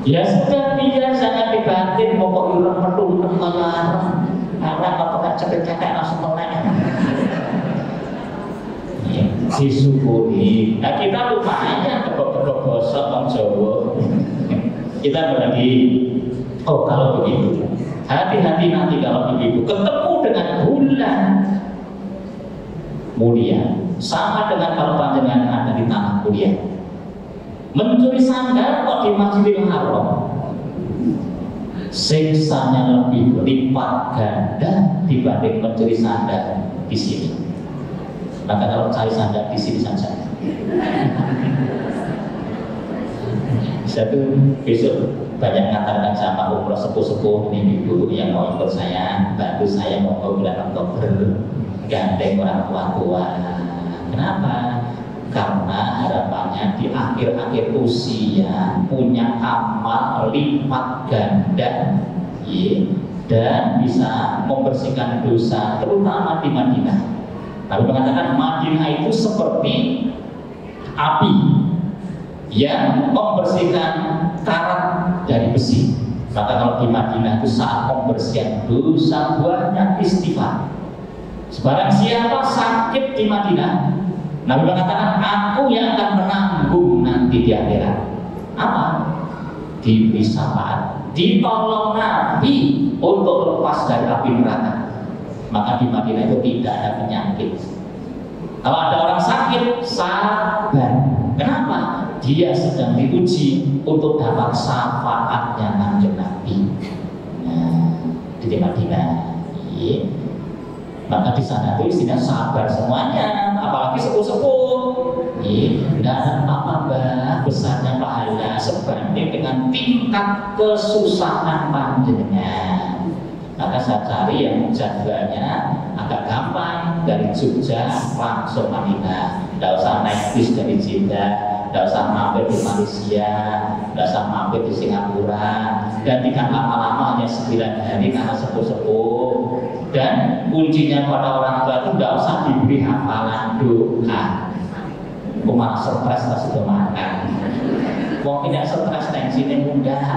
Ya sudah biasanya dibatin pokok ireng medung kaya karena apakah cekek-cekek langsung melek. Ya, disyukuri. Nah kita lumayan kebok-kebok gosok orang Jawa. Kita berbagi. Oh kalau begitu, hati-hati nanti kalau ibu ketemu dengan bulan mulia, sama dengan kalau panjenengan ada di tanah mulia. Mencuri sandal kok di Masjidil Haram, siksanya lebih lipat ganda dibanding mencuri sandal di sini. Maka kalau cari sandal di sini saja. Saya tuh besok banyak mengatakan sama umroh sepuh-sepuh ini ibu yang mau ikut saya, bantu saya mau ke bulan Oktober, gandeng orang tua-tua. Kenapa? Karena harapannya di akhir-akhir usia punya amal lipat ganda dan bisa membersihkan dosa, terutama di Madinah. Lalu mengatakan Madinah itu seperti api yang membersihkan karat dari besi. Maka kalau di Madinah itu saat pembersihan dosa banyak istighfar. Sebarang siapa sakit di Madinah, Nabi mengatakan aku yang akan menanggung nanti di akhirat. Apa? Diberi syafaat, ditolong Nabi untuk lepas dari api neraka. Maka di Madinah itu tidak ada penyakit. Kalau ada orang sakit, sabar. Kenapa? Dia sedang diuji untuk dapat syafaatnya Nabi. Nah, di Madinah. Maka di sana itu istilah sabar semuanya, apalagi sepuh-sepuh. Tidak ada apa-apa besarnya pahala sebanding dengan tingkat kesusahan panjenengan. Maka saya cari yang jadwalnya agak gampang dari Jogja langsung Madinah. Tidak usah naik bis dari Jeddah, tidak usah mampir di Malaysia, tidak usah mampir di Singapura, dan tidak lama-lama hanya 9 hari karena sepuh-sepuh. Dan kuncinya pada orang tua itu tidak usah diberi hafalan doa. Aku malah stres pas itu makan. Mau tidak stres tensinya mudah.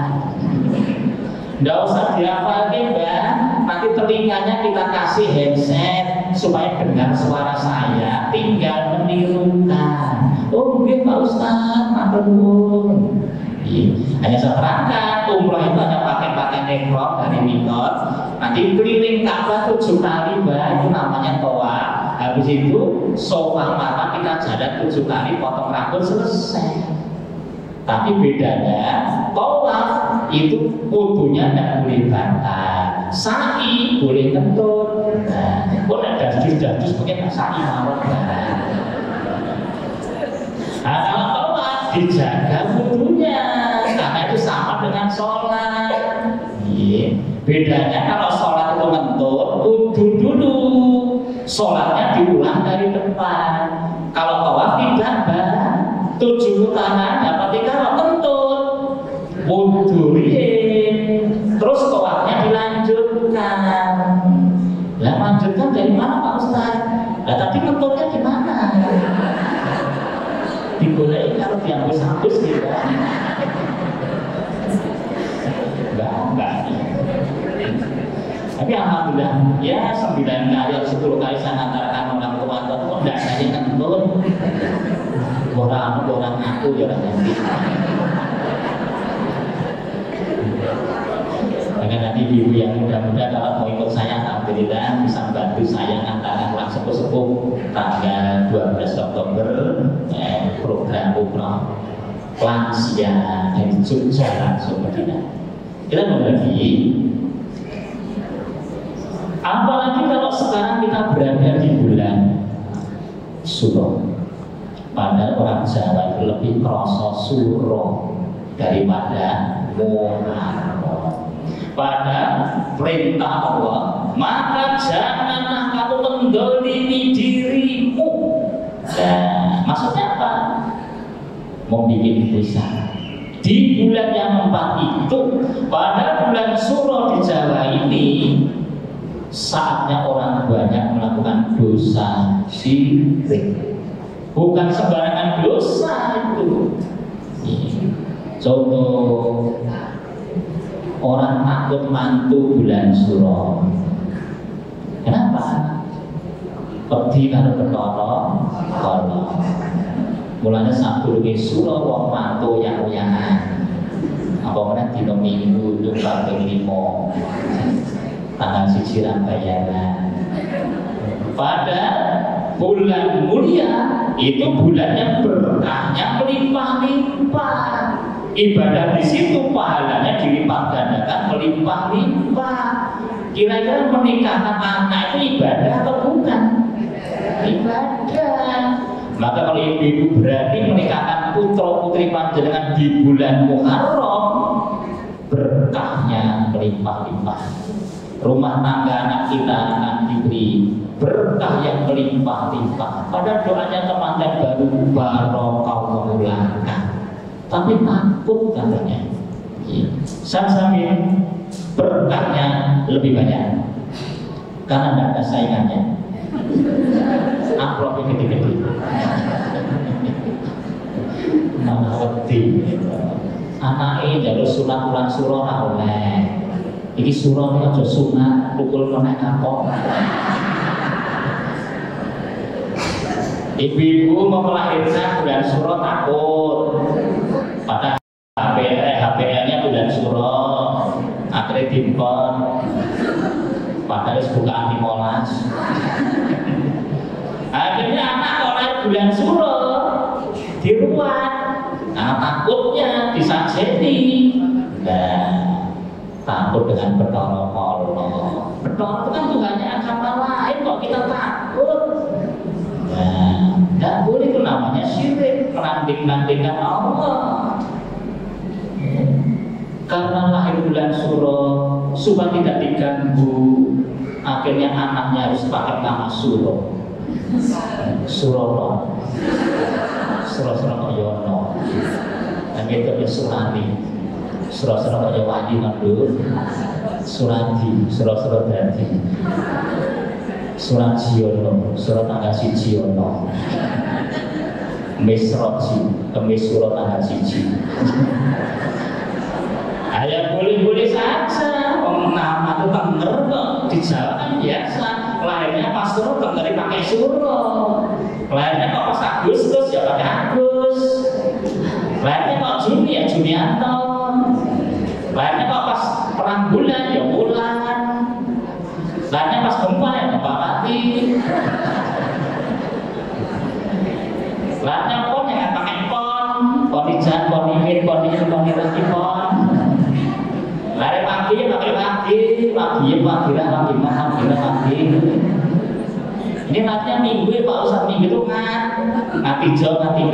Tidak usah dihafalin mbak. Nanti telinganya kita kasih headset supaya dengar suara saya. Tinggal menirukan. Oh mungkin Pak Ustadz, matur nuwun. Hanya saya terangkan, umroh itu hanya pakai ekor dari mikot. Nanti keliling Ka'bah 7 kali mbak, itu namanya toa. Habis itu sofa mata kita jalan 7 kali, potong rambut, selesai. Tapi bedanya tawaf itu wudunya tidak boleh batal, sa'i boleh kentut. Nah, kok ada dadus mungkin sa'i mawon. Nah, kalau tawaf dijaga wudunya, karena itu sama dengan sholat. Bedanya kalau sholat itu ngentut, wudu dulu, sholatnya diulang dari depan. Kalau tawaf tidak mbak, 7 tangan dapat kalau kentut, wuduin, terus tawafnya dilanjutkan. Lah lanjutkan dari mana Pak Ustaz? Lah tadi kentutnya di mana? Dibolehin kalau dihapus-hapus gitu. Enggak. Tapi alhamdulillah ya 9 kali 10 kali saya ngantarkan orang tua kok enggak saya kentut. Orang aku ya orang nanti. Maka nanti ibu yang muda-muda kalau mau ikut saya alhamdulillah bisa bantu saya ngantarkan orang sepuh-sepuh tanggal 12 Oktober program umroh lansia dari Jogja langsung Madinah. Kita berbagi. Apalagi kalau sekarang kita berada di bulan Suro. Pada orang Jawa itu lebih kroso Suro daripada Muharram. Pada perintah Allah, maka janganlah kamu mendolimi dirimu. Nah, maksudnya apa? Membikin dosa. Di bulan yang 4 itu, pada bulan Suro di Jawa ini, saatnya orang banyak melakukan dosa syirik. Bukan sembarangan dosa itu. Contoh, orang takut mantu bulan Suro. Kenapa? Pedih karo ketara kono. Mulanya Sabtu ke Suro wong mantu yang-yangan. Apa meneh dina Minggu tunggal ping 5. Tanggal 1 Ramadhan. Pada bulan mulia itu bulan yang berkahnya melimpah-limpah. Ibadah di situ pahalanya dilipat gandakan melimpah-limpah. Kira-kira menikahkan anak itu ibadah atau bukan? Ibadah. Maka kalau ibu-ibu berani menikahkan putra putri panjenengan di bulan Muharram, berkahnya melimpah-limpah. Rumah tangga anak kita akan diberi berkah yang melimpah-limpah. Pada doanya temannya baru barokallahu laka. Tapi takut katanya. Sambil berkahnya lebih banyak karena tidak ada saingannya. Amplopnya gede-gede. Mana wedi. Anake jalur sunat bulan Suro ora oleh. Iki Suro iki aja sunat pukul meneh kapok. Ibu-ibu mau melahirkan bulan Suro takut. Pada HPL-nya bulan Suro akhirnya dimpon. Padahal bukaan 15. Akhirnya anak orang bulan Suro diruat. Nah takutnya disajeni. Nah takut dengan Bathara Kala. Bathara itu kan Tuhannya agama lain kok kita takut. Nah tidak boleh, itu namanya syirik, menanding-nandingkan Allah. Karena lahir bulan Suro supaya tidak diganggu, akhirnya anaknya harus pakai nama Suro. Surono, Suro Yono, dan itu ya Surani, Suro Wadi Mandur, Suradi, Suro Dadi, Surajiono, Suro tanggal 1 Yono, Mesroji, Kemis Suro tanggal 1. Ya boleh-boleh saja, nama itu tenger kok. Di Jawa kan biasa, lahirnya pas Suro tengeri pakai Suro, lahirnya kok pas Agustus ya pakai Agus, lahirnya kok Juni ya Junianto, lahirnya kok pas perang bulan ya bulan, lahirnya pas gempa ya gempa mati, lahirnya pon ya pakai pon ijan, pon imit, pon lagi pon. Lari pagi, pagi. Ini nantinya minggu ya Pak Ustadz, minggu itu ngati jauh, ngati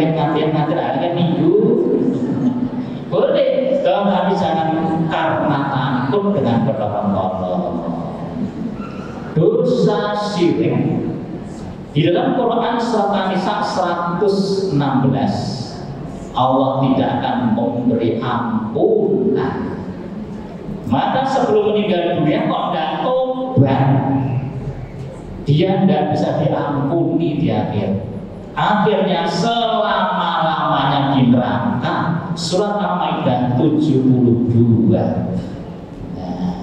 hari minggu. Boleh, tapi jangan karena takut dengan pertolongan Allah. Dosa syirik di dalam Quran surat An-Nisa 116 Allah tidak akan memberi ampunan. Maka sebelum meninggal dunia kok tidak tobat, dia tidak bisa diampuni di akhir. Akhirnya selama-lamanya di neraka. Surat Al-Maidah 72. Nah,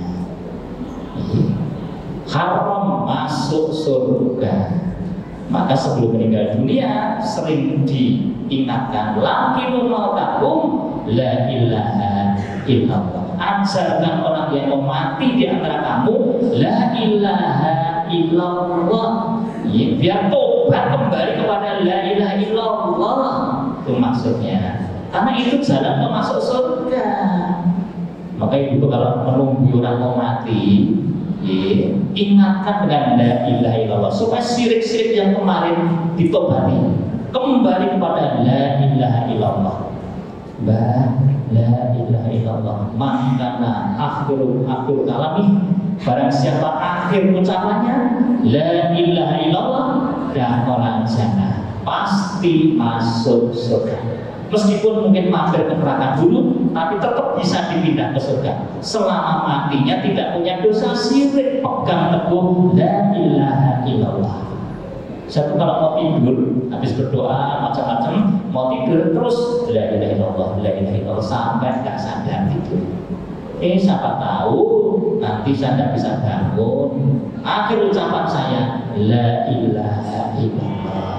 haram masuk surga. Maka sebelum meninggal dunia sering diingatkan lakinul mautakum la ilaha illallah. Ajarkan orang yang mau mati di antara kamu la ilaha illallah. Ya, biar tobat kembali kepada la ilaha illallah. Itu maksudnya. Karena itu jalan ke masuk surga. Maka ibu kalau menunggu orang mau mati, ingatkan dengan la ilaha illallah supaya syirik-syirik yang kemarin ditobati, kembali kepada la ilaha illallah. La ilaha illallah makana akhir kalami, barang siapa akhir ucapannya la ilaha illallah dakhala jannah, pasti masuk surga. Meskipun mungkin mampir ke neraka dulu, tapi tetap bisa dipindah ke surga selama matinya tidak punya dosa syirik, pegang teguh la ilaha illallah. Satu kalau mau tidur, habis berdoa macam-macam, mau tidur terus la ilaha illallah sampai nggak sadar tidur. Siapa tahu nanti saya tidak bisa bangun. Akhir ucapan saya la ilaha illallah.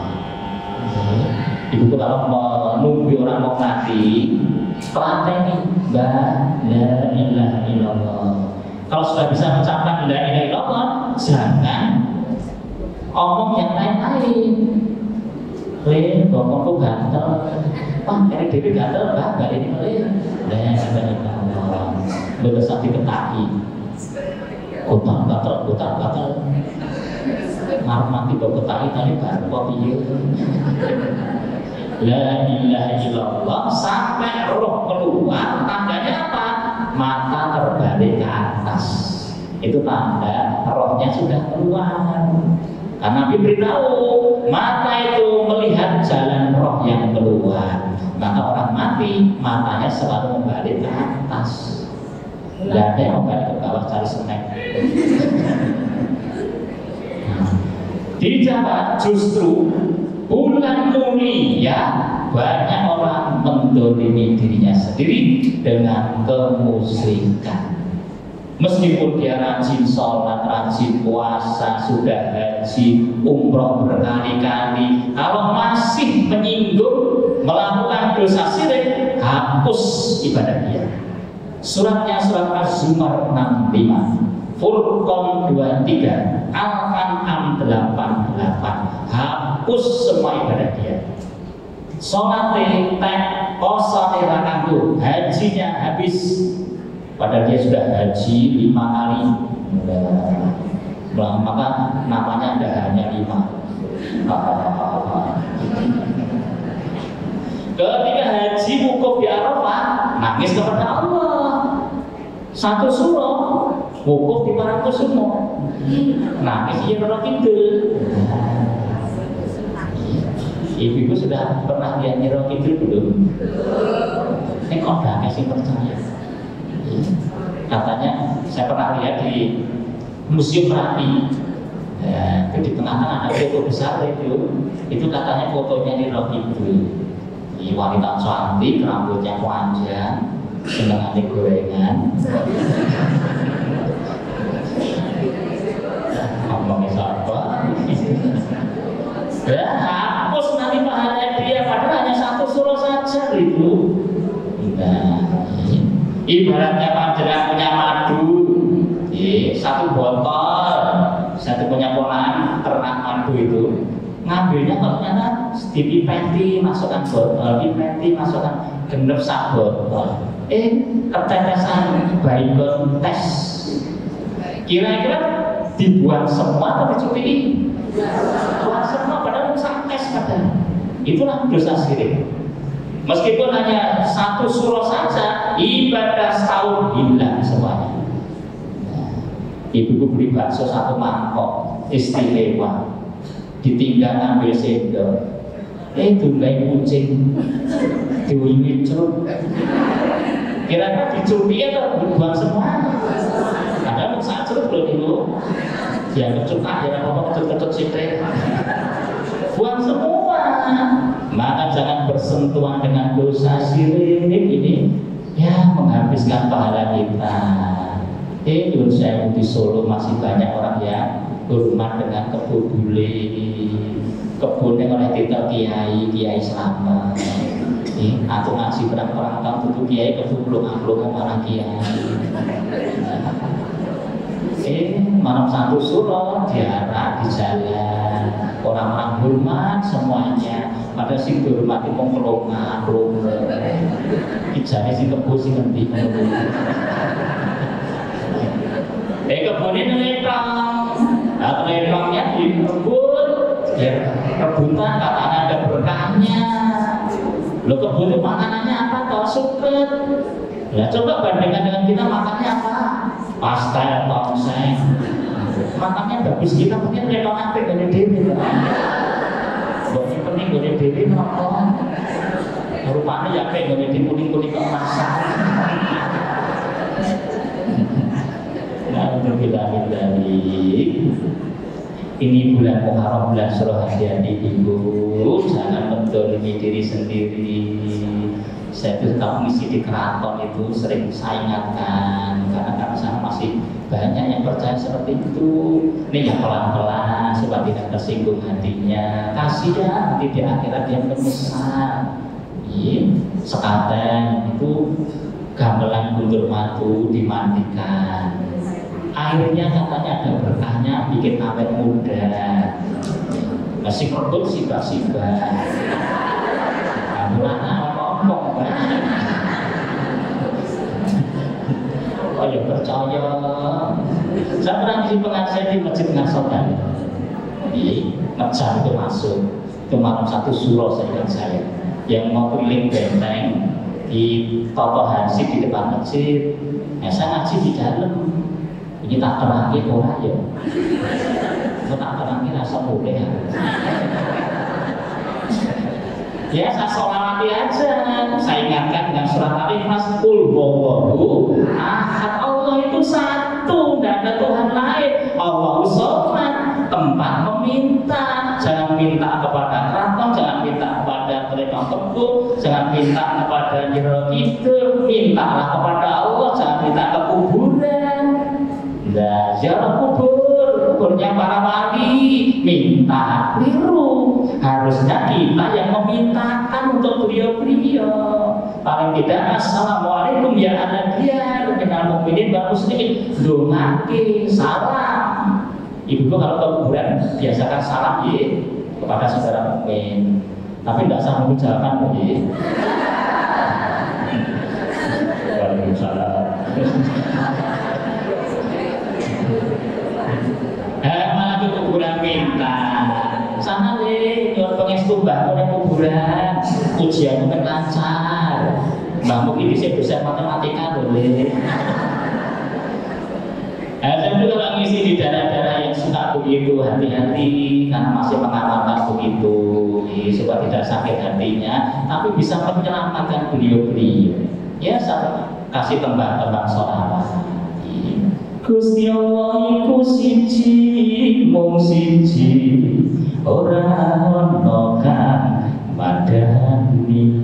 Ibu kalau menunggu orang mau mati, pelatih la ilaha illallah. Kalau sudah bisa mengucapkan la ilaha illallah, jangan omong yang lain-lain. Ngomongku gatel, wah ini dewi gatel, gak ini la ilaha illallah. Berusaha diketahui, kotak gatel. Ngarep mati kok ketahui tadi baru kok iya. La ilaha illallah sampai roh keluar, tandanya apa? Mata terbalik ke atas. Itu tanda rohnya sudah keluar. Karena Nabi beritahu mata itu melihat jalan roh yang keluar. Maka orang mati matanya selalu membalik ke atas. Tidak ada yang membalik ke bawah cari snack. Di Jawa justru bulan mulia banyak orang mendolimi dirinya sendiri dengan kemusyrikan. Meskipun dia rajin sholat, rajin puasa, sudah haji, umroh berkali-kali, kalau masih menyinggung, melakukan dosa syirik, hapus ibadah dia. Suratnya surat Az-Zumar 65, Furqan 23, Al-An'am 88, hapus semua ibadah dia. Sholat tek, poso kanggo, hajinya habis. Padahal dia sudah haji 5 kali. Maka namanya ada hanya 5. Ketika haji wukuf di Arafah, nangis kepada Allah. Satu surah wukuf di Parangkusumo, nangis iya Roro Kidul. Ibu-ibu sudah pernah lihat Roro Kidul belum? Ini kok gak kasih percaya? Katanya saya pernah lihat di Museum Merapi. Ya, di tengah-tengah ada foto besar itu katanya fotonya Roro Kidul. Wanita cantik, rambutnya panjang, seneng gorengan. Ngomongin siapa? Ya, hapus nanti pahala dia, padahal hanya satu surah saja itu. Nah, ibaratnya panjenengan punya madu, satu botol, satu punya polaan ternak madu itu. Ngambilnya kalau ternyata dipipeti, masukkan botol, dipipeti, masukkan genep sak botol. Ketetesan baygon tes. Kira-kira dibuang semua atau dicuci? Buang semua, padahal sak tes padahal. Itulah dosa syirik. Meskipun hanya satu surah saja, ibadah setahun hilang semuanya. Ibu-ibu beli bakso satu mangkok, istimewa. Ditinggal ngambil sendok, tunggai kucing, diuyui cerut. Kira-kira dicuci atau dibuang semua? Ada mau saat cerut belum itu? Ya kecut aja, apa kecut-kecut sithik. Buang semua. Maka jangan bersentuhan dengan dosa syirik ini, ya menghabiskan pahala kita. Nyuwun sewu di Solo masih banyak orang yang hormat dengan kebun bule. Kebun yang oleh kita kiai selamat. Aku ngaji berapa tahun itu kiai kebun belum orang kiai. Malam satu Suro diarak di jalan, orang-orang hormat semuanya. Pada sing dihormati mongkolongan, ijane sing kebun sing ngendi. Kebunnya neletong, nah teletongnya direbut, ya rebutan katanya ada berkahnya. Lo kebun itu makanannya apa? Toh suket. Ya coba bandingkan dengan kita makannya apa? Pastel, tongseng. Makannya bagus kita mungkin letong apa gede dewi. Bukan penting gede dewi nongkrong. Rupanya ya kayak gede kuning kok masak. Ini bulan Muharram, bulan Surah hati-hati ibu, jangan mendolimi diri sendiri. Saya itu kalau misi di keraton itu sering saya ingatkan, karena sana masih banyak yang percaya seperti itu. Ini ya pelan-pelan supaya tidak tersinggung hatinya. Kasihan nanti di akhirat dia menyesal. Sekaten itu gamelan bundur madu dimandikan. Airnya katanya ada berkahnya, bikin awet muda. Masih kerut sibah-sibah. Gamelan apa-apa. Oh ya percaya. Saya pernah di pengajian di Masjid Ngasodan. Ngejar itu masuk. Itu malam satu Suro saya. Yang mau keliling benteng di Toto Hansi di depan masjid. Saya ngaji di dalam. Ini tak terangin orang ya. Tak terangin rasa boleh. Ya saya sholawati aja. Saya ingatkan dengan surat Al-Ikhlas, Qul huwallahu ahad. Allah itu satu, tidak ada Tuhan lain. Allahu shomad. Tempat meminta, jangan minta kepada keraton, jangan minta kepada telepon kebun, jangan minta kepada nyiro itu, mintalah kepada Allah, jangan minta ke kuburan. Nah, ziarah kuburnya para wali, minta keliru. Harusnya kita yang memintakan untuk beliau-beliau. Paling tidak, assalamualaikum ya aladiyah dengan mukminin wal muslimin. Dongake salam. Ibu kalau ke kuburan biasakan salam ya kepada saudara mukmin. Tapi tidak usah mengucapkan ya. Waalaikumsalam. Malah ke kuburan minta sana deh, nyuruh pengestu mbak oleh kuburan ujian itu lancar. Mbak mungkin bisa dosen matematika boleh. Saya juga kalau ngisi di daerah-daerah yang suka begitu, hati-hati karena masih mengamalkan begitu, supaya tidak sakit hatinya, tapi bisa menyelamatkan beliau-beliau. Ya, saya kasih tembang-tembang sholawat. Gusti Allah iku siji, mung siji, ora ono kang madani.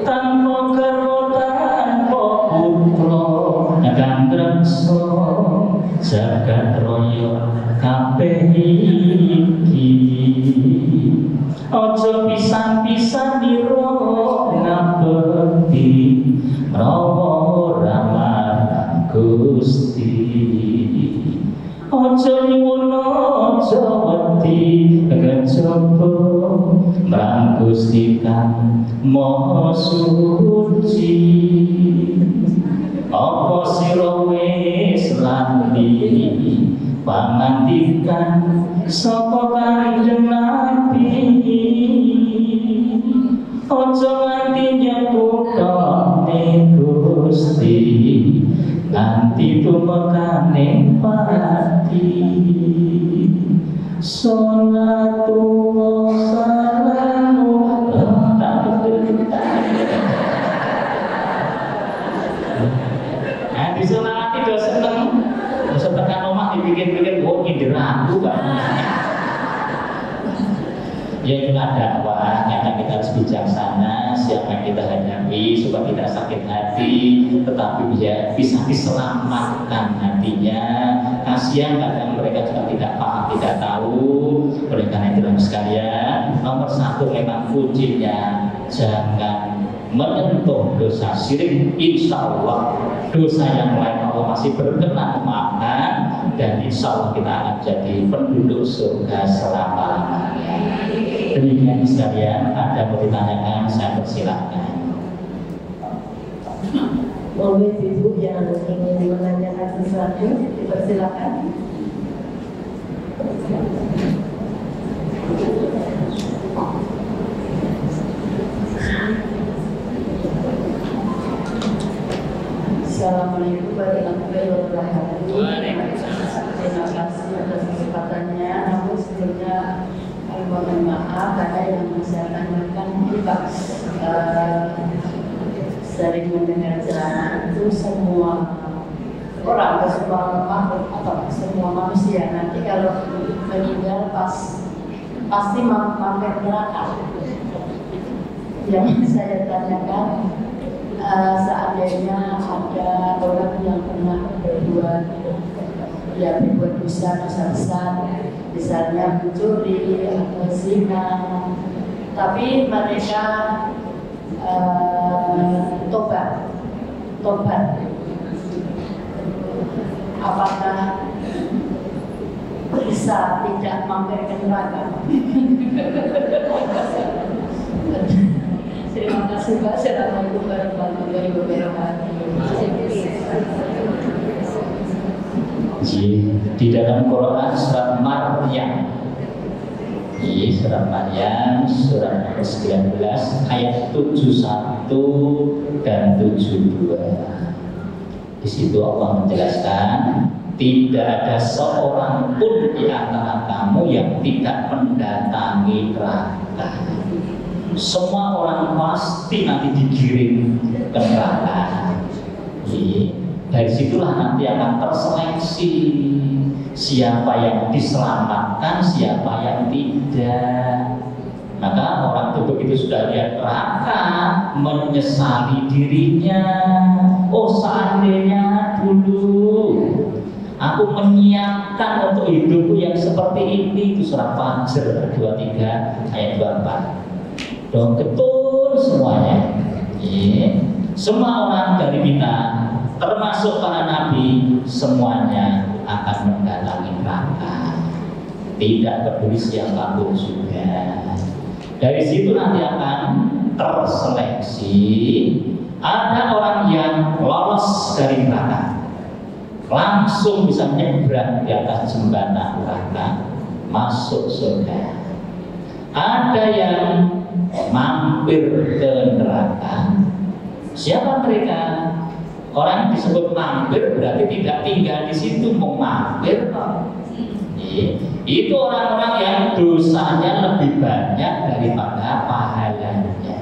Tanpa karo tanpa putra kang treksa jagat raya kabeh iki. Aja pisan-pisan dira ngabekti rawa ramah Gusti. Aja nyuwun aja wedi kejaba marang Gusti kang Maha Suci. Apa sira wis lali pangandikan sapa Kanjeng Nabi? Aja nganti nyekutane Gusti nganti tumekane pati. Salatullah salamu disolati do seneng. Bisa tekan omah dipikir-pikir kok nyindir aku kan. Ya itu dakwah, Kadang kita harus bijaksana siapa yang kita hadapi supaya tidak sakit hati, tetapi bisa diselamatkan hatinya. Kasihan kadang mereka juga tidak paham, tidak tahu. Oleh karena itu sekalian, nomor satu memang kuncinya jangan menyentuh dosa syirik. Insya Allah dosa yang lain Allah masih berkenan memaafkan, dan insya Allah kita akan jadi penduduk surga selama-lamanya. Demikian sekalian, ada mau ditanyakan, saya persilahkan. Boleh ibu yang ingin menanyakan sesuatu, dipersilakan. Assalamualaikum warahmatullahi wabarakatuh. Terima kasih atas kesempatannya. Namun sebelumnya mohon maaf karena yang saya tanyakan ini Pak, sering mendengar ceramah itu semua orang atau semua makhluk atau semua manusia nanti kalau meninggal pasti mampir neraka. Yang saya tanyakan, seandainya ada orang yang pernah berbuat dosa besar, misalnya mencuri atau zina, tapi mereka tobat, apakah bisa tidak mampir ke neraka? Terima kasih Pak. Assalamualaikum warahmatullahi wabarakatuh. Di dalam Quran surat Maryam, surat Maryam surat 19 ayat 71 dan 72. Di situ Allah menjelaskan, tidak ada seorang pun di antara kamu yang tidak mendatangi neraka. Semua orang pasti nanti digiring ke neraka. Dari situlah nanti akan terseleksi siapa yang diselamatkan, siapa yang tidak. Maka orang itu begitu sudah lihat neraka, menyesali dirinya. Oh, seandainya dulu aku menyiapkan untuk hidupku yang seperti ini. Itu surat Fajr 23 ayat 24. Dong betul semuanya. Semua orang dari kita, termasuk para nabi, semuanya akan mendatangi neraka. Tidak peduli siapapun juga. Dari situ nanti akan terseleksi. Ada orang yang lolos dari neraka, langsung bisa nyebrang di atas jembatan neraka, masuk surga. Ada yang mampir ke neraka. Siapa mereka? Orang yang disebut mampir berarti tidak tinggal di situ, mau mampir. Itu orang-orang yang dosanya lebih banyak daripada pahalanya,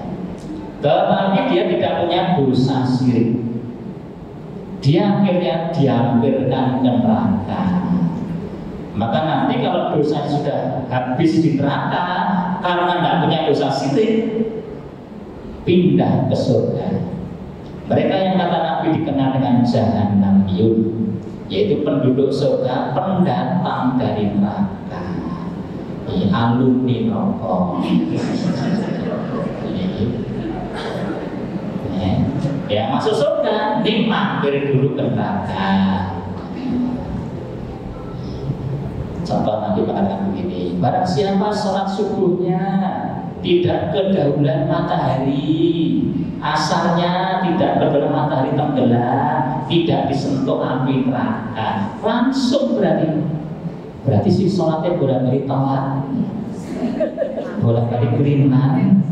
tetapi dia tidak punya dosa syirik. Dia akhirnya dihampirkan ke neraka. Maka nanti kalau dosa sudah habis di neraka karena tidak punya dosa syirik, pindah ke surga. Mereka yang kata Nabi dikenal dengan Jahannamiyun, yaitu penduduk surga, pendatang dari neraka, alumni rokok. Ya, masuk surga, ini mampir dulu ke neraka. Contoh Nabi mengatakan begini, barang siapa sholat subuhnya tidak kedahuluan matahari, asalnya tidak kedahuluan matahari tenggelam, tidak disentuh api neraka, langsung berarti si sholatnya bolak-balik telat, bolak-balik keringan.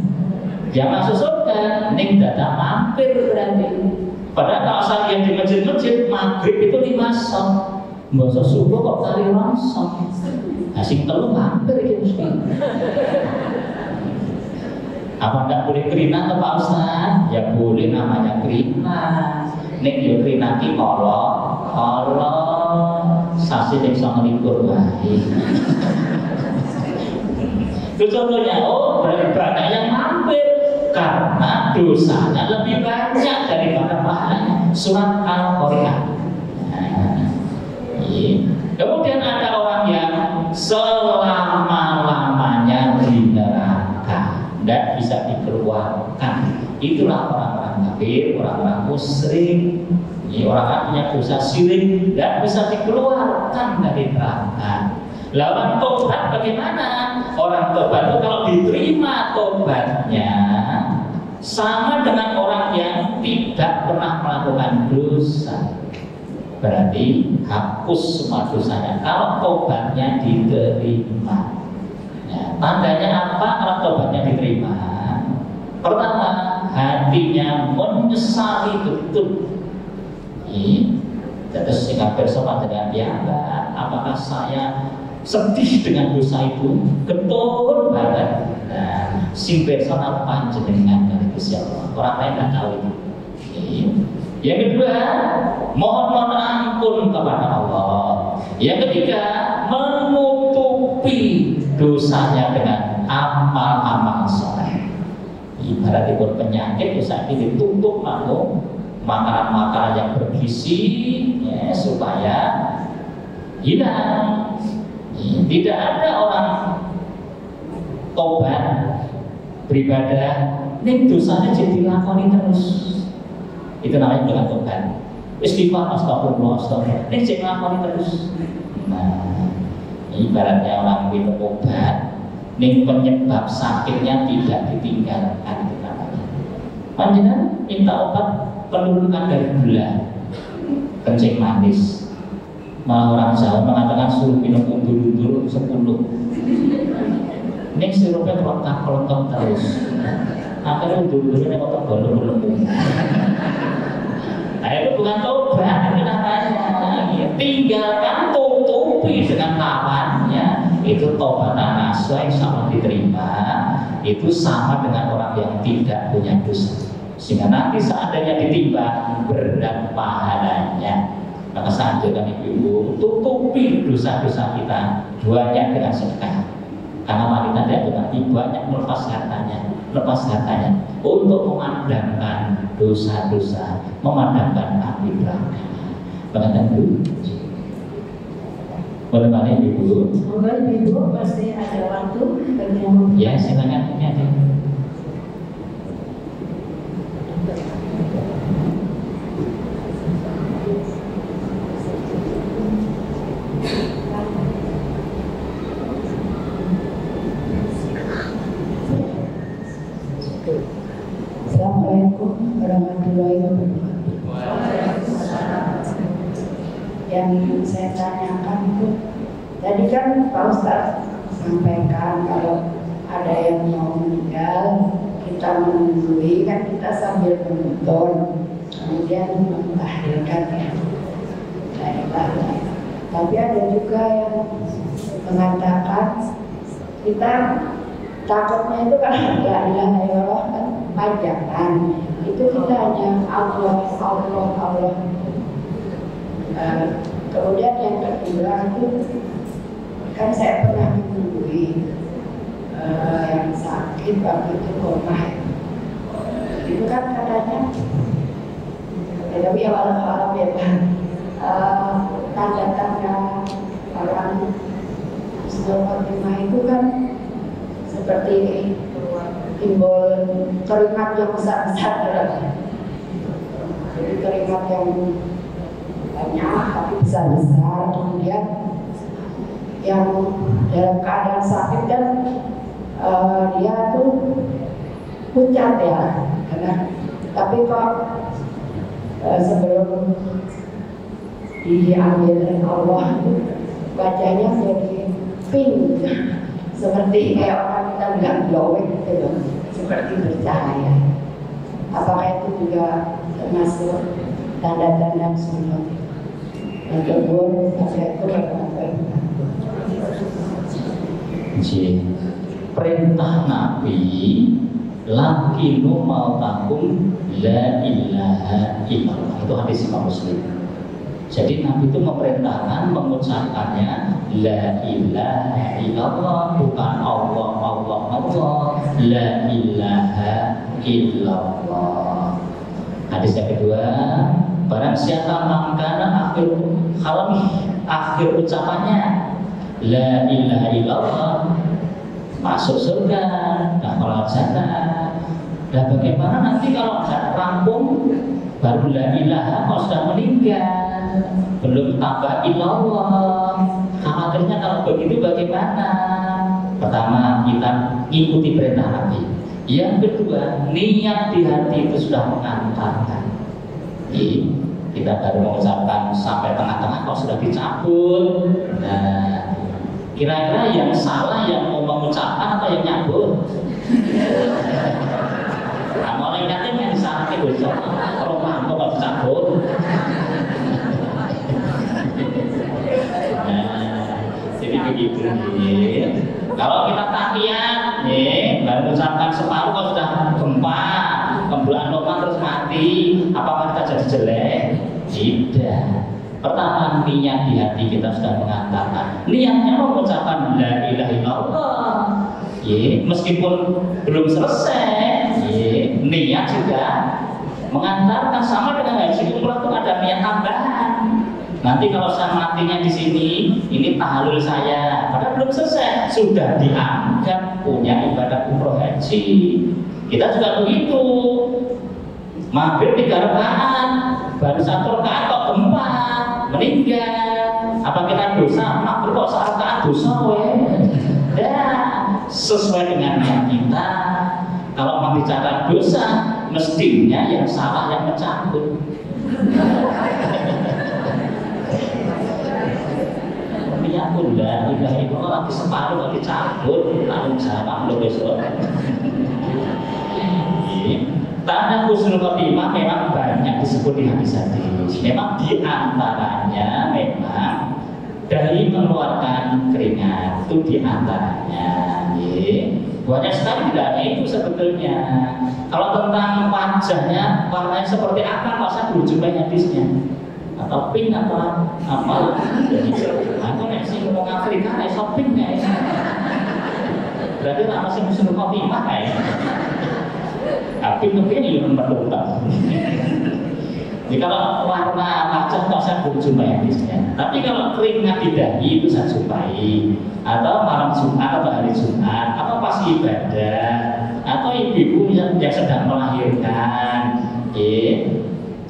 Yang masuk surga, ning dada mampir berarti. Padahal kalau saya di masjid-masjid maghrib itu 5 som, mbok subuh kok kali 2 som. Nah, sing telu mampir iki mesti. Apa enggak boleh kerina Pak Ustaz? Ya boleh, namanya kerina. Nek yo kerina ki Allah sasi nek 9 wae. Itu contohnya, oh berarti banyak yang mampir karena dosanya lebih banyak daripada pahalanya. Surat Al-Qari'ah. Kemudian ada orang yang selama-lamanya di neraka, tidak bisa dikeluarkan. Itulah orang-orang kafir, orang-orang musyrik. Orang artinya dosa syirik, tidak bisa dikeluarkan dari neraka. Lawan tobat bagaimana? Orang tobat itu kalau diterima tobatnya sama dengan orang yang tidak pernah melakukan dosa. Berarti hapus semua dosanya kalau tobatnya diterima. Ya, tandanya apa kalau tobatnya diterima? Pertama, hatinya menyesali betul. Terus jika bersama dengan piyambak, apakah saya sedih dengan dosa itu? Betul banget. Nah, sing bersama panjenengan dari Gusti Allah. Orang lain tidak tahu itu. Yang kedua, mohon ampun kepada Allah. Yang ketiga, menutupi dosanya dengan amal-amal soleh. Ibarat itu penyakit dosa ini ditutup malu makanan-makanan yang bergizi ya, supaya hilang. Tidak ada orang tobat beribadah ini dosanya jadi lakoni terus. Itu namanya bukan tobat. Istighfar, astagfirullah, astagfirullah. Ini jadi lakoni terus. Nah, ibaratnya orang minum obat, ini penyebab sakitnya tidak ditinggalkan. Itu namanya. Panjenengan minta obat penurunan dari gula, kencing manis. Malah orang Jawa mengatakan suruh minum undur-undur 10. Ini sirupnya kelontok terus. Akhirnya undur-undurnya kotor bolong. Nah itu bukan tobat, itu namanya. Tinggalkan, tutupi dengan lawannya. Itu tobat nasuha sama diterima. Itu sama dengan orang yang tidak punya dosa. Sehingga nanti seandainya ditimbang berat pahalanya. Maka seandainya ibu-ibu tutupi dosa-dosa kita banyak dengan sedekah. Karena wanita dia nanti banyak melepas hartanya untuk memadamkan dosa-dosa, memadamkan api neraka. Bagaimana dulu? Bagaimana ibu? Ibu pasti ada waktu bertemu. Ya silakan ini ada. Assalamualaikum warahmatullahi wabarakatuh. Yang saya tanyakan itu tadi kan Pak Ustadz sampaikan kalau ada yang mau meninggal kita menunggui kan kita sambil menonton kemudian mentahdirkan ya. Tapi ada juga yang mengatakan kita takutnya itu kan la ilaha illallah kan panjangan itu kita hanya Allah. Kemudian yang kedua itu kan saya pernah menunggui yang sakit waktu itu koma itu kan katanya tapi awal-awal ya tanda-tanda orang Husnul Khotimah itu kan seperti timbul keringat yang besar-besar. Jadi keringat yang banyak tapi besar-besar. Kemudian yang dalam keadaan sakit kan dia tuh pucat ya. Tapi kok sebelum diambil oleh Allah bacanya jadi pink. Seperti kayak orang kita bilang glowing gitu loh, seperti bercahaya. Apakah itu juga termasuk tanda-tanda sunat? Yang kedua, itu perintah Nabi lakinu mautakum la ilaha illallah. Itu hadis Imam Muslim. Jadi Nabi itu memerintahkan mengucapkannya la ilaha illallah, bukan Allah Allah Allah, la ilaha illallah. Hadis yang kedua, barang siapa mangkana akhir ucapannya la ilaha illallah, masuk surga, dakhala jannah. Nah bagaimana nanti kalau nggak rampung baru la ilaha, kalau sudah meninggal belum tambah illallah, khawatirnya kalau begitu bagaimana? Pertama, kita ikuti perintah Nabi. Yang kedua, niat di hati itu sudah mengantarkan. Kita baru mengucapkan sampai tengah-tengah kalau sudah dicabut. Nah, kira-kira yang salah yang mau mengucapkan atau yang nyabut? Nah, mulai katanya yang disalahkan bocor, orang mau dicabut. Jadi begitu nih. Kalau kita tahiyat, baru mengucapkan separuh kalau sudah gempa, pembulaan lubang terus mati, apakah kita jadi jelek? Tidak. Pertama, niat di hati kita sudah mengatakan. Niatnya mengucapkan la ilaha illallah. Meskipun belum selesai, niat juga mengantarkan, sama dengan haji umrah itu ada niat tambahan. Nanti kalau saya matinya di sini, ini tahalul saya, padahal belum selesai, sudah dianggap punya ibadah umroh haji. Kita juga begitu. Maghrib 3 rakaat, baru 1 rakaat kok gempa, meninggal. Apa kita dosa? Maghrib kok 1 rakaat dosa, sesuai dengan niat kita. Kalau mau bicara dosa, mestinya yang salah yang mencabut. Ya udah itu lagi separuh lagi cabut, lalu jawab lo besok. Tanda husnul khotimah memang banyak disebut di hadis-hadis. Memang diantaranya memang dari mengeluarkan keringat, itu diantaranya. Banyak sekali tidak hanya itu sebetulnya. Kalau tentang wajahnya, warnanya seperti apa, kalau saya belum jumpa hadisnya. Atau pink atau apa? Aku nek sing ngomong Afrika nek shopping nek. Berarti lah masih musuh khotimah kae. Tapi mungkin ya nomor 2. Jadi kalau warna wajah kok saya belum jumpai hadisnya. Tapi kalau keringat di dahi itu saya jumpai. Atau malam Jumat atau hari Jumat, atau pas ibadah, atau ibu-ibu yang sedang melahirkan,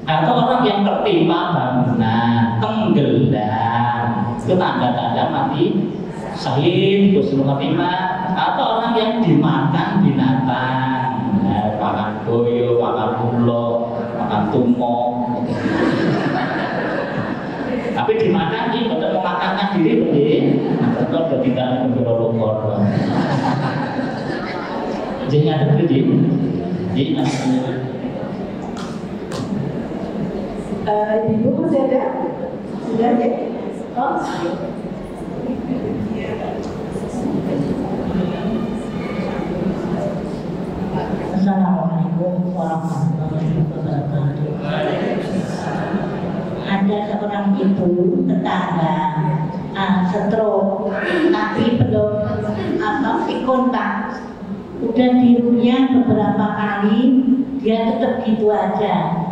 atau orang yang tertimpa bangunan, tenggelam, itu tanda-tanda mati syahid, husnul khotimah. Atau orang yang dimakan binatang, makan boyo, makan ulo, makan tumong. Tapi dimakan ini untuk memakankan diri, betul udah tidak berolok-olok. Jadi ada jadi Ibu masih ada? Sudah ya? Oh. Assalamualaikum warahmatullahi wabarakatuh. Ada seorang ibu tetangga stroke, tapi belum kontak. Udah dirunya beberapa kali, dia tetap gitu aja.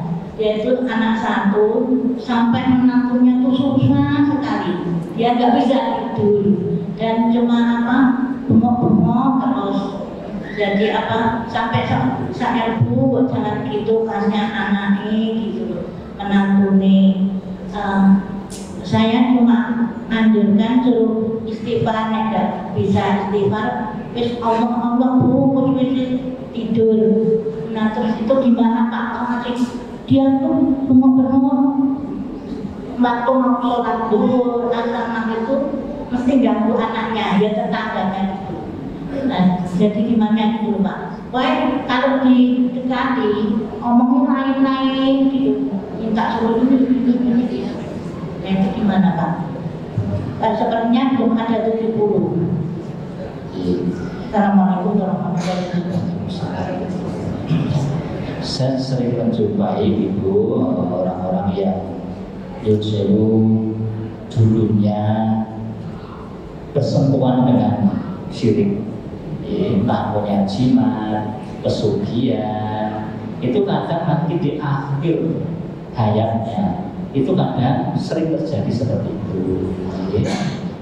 Dia itu anak satu, sampai menantunya tuh susah sekali. Dia nggak bisa tidur dan cuma bengok-bengok terus. Jadi sampai saya bu jangan gitu, kasihan anak ini gitu, menantu nih. Saya cuma anjurkan suruh istighfar, nggak bisa istighfar, wis Allah bu, wis tidur. Nah terus itu gimana Pak? Masih dia tuh bengok-bengok waktu mau sholat duhur, asar maghrib itu mesti ganggu anaknya, ya tetangganya gitu. Nah jadi gimana gitu Pak? Wah kalau didekati omongnya lain-lain gitu, minta suruh ini. Nah itu gimana Pak? Sepertinya belum ada 70. Assalamualaikum warahmatullahi wabarakatuh. Saya sering menjumpai ibu orang-orang yang Yudzewu dulunya bersentuhan dengan syirik, entah punya jimat, pesugihan, itu kadang nanti di akhir hayatnya itu kadang sering terjadi seperti itu,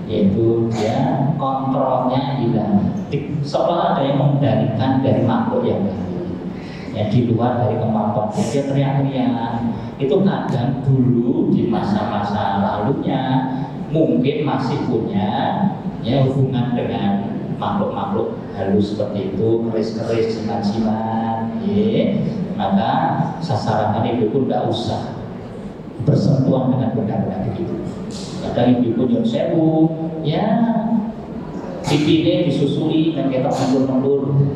yaitu dia kontrolnya hilang, seolah ada yang mengendalikan dari makhluk yang lain, ya, di luar dari kemampuan dia teriak-teriak. Itu kadang dulu di masa-masa lalunya mungkin masih punya ya hubungan dengan makhluk-makhluk halus seperti itu, keris-keris, jimat-jimat, maka sasarannya ibu pun tidak usah bersentuhan dengan benda-benda begitu. Kadang ibu pun nyun sewu, ya pipine disusui dan kita mundur-mundur,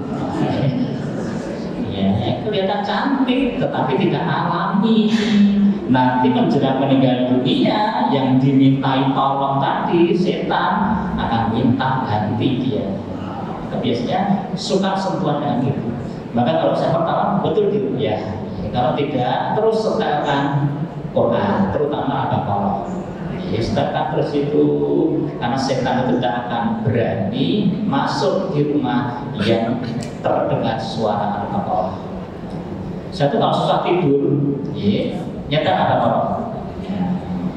ya kelihatan cantik tetapi tidak alami. Nanti menjelang meninggal dunia yang dimintai tolong tadi setan akan minta ganti dia. Biasanya suka sentuhan dengan itu. Maka kalau saya pertama betul gitu ya. Kalau tidak terus sertakan Quran, terutama Al-Baqarah. Sertakan terus itu karena setan itu tidak akan berani masuk di rumah yang terdengar suara Al-Baqarah. Saya tuh kalau susah tidur, nyata Al-Baqarah.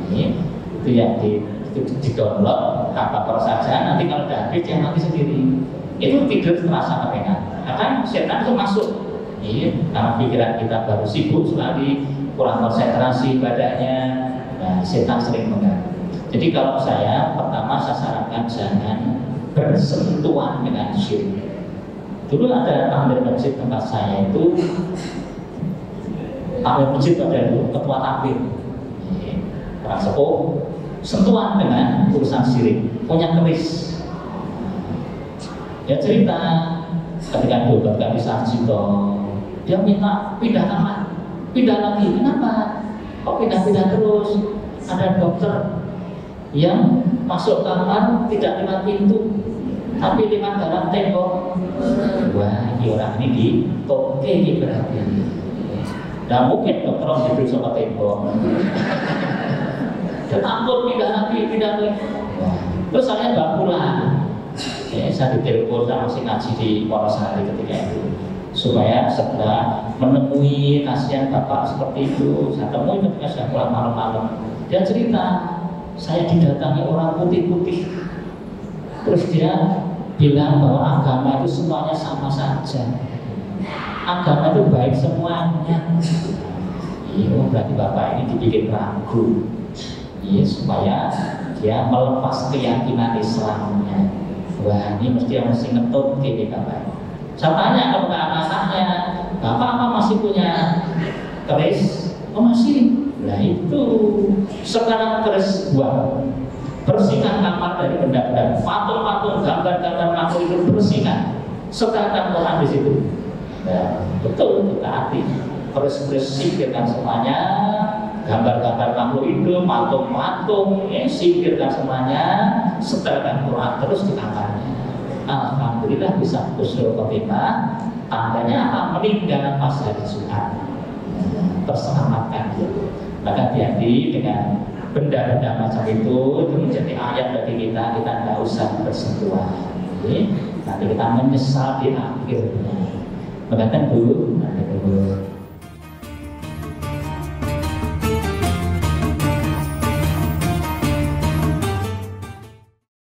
Itu yang di download Al-Baqarah saja. Nanti kalau udah habis yang nanti sendiri. Itu tidur terasa kepengen. Karena setan itu masuk. Karena pikiran kita baru sibuk sekali, kurang konsentrasi ibadahnya, nah, setan sering mengganggu. Jadi kalau saya pertama saya sarankan jangan bersentuhan dengan syirik. Dulu ada takmir masjid tempat saya itu, takmir masjid pada dulu ketua takmir, orang sepuh, sentuhan dengan urusan syirik, punya keris. Dia cerita ketika berobat gak bisa Sarjito, dia minta pindah kamar, pindah lagi. Kenapa? Kok pindah-pindah terus? Ada dokter yang masuk kamar tidak lewat pintu, tapi lewat dalam tembok. Wah, ini orang ini di toke ini berarti. Tidak mungkin dokter orang diberi sama tembok. Dia takut pindah lagi. Terus saya bawa pulang. Saya ditelepon sama si ngaji di Wonosari ketika itu supaya segera menemui kasihan bapak seperti itu. Saya temui ketika saya pulang malam-malam. Dia cerita, saya didatangi orang putih-putih. Terus dia bilang bahwa agama itu semuanya sama saja. Agama itu baik semuanya. Berarti bapak ini dibikin ragu, supaya dia melepas keyakinan Islamnya. Wah, ini mesti ngetut gini bapak. Saya tanya kepada anak-anaknya, bapak apa masih punya keris? Oh masih. Nah itu sekarang keris buang, bersihkan kamar dari benda-benda, patung-patung, gambar-gambar makhluk itu bersihkan. Sekarang Quran di situ. Nah, betul kita hati. Keris-keris singkirkan semuanya, gambar-gambar makhluk itu, patung-patung, singkirkan semuanya, setelkan Quran terus di kamarnya. Alhamdulillah bisa husnul khotimah. Tandanya apa? Meninggal pas hari Jumat. Terselamatkan gitu. Maka hati-hati dengan benda-benda macam itu menjadi ayat bagi kita tidak usah bersentuhan. Nanti kita menyesal di akhirnya. Maka tentu,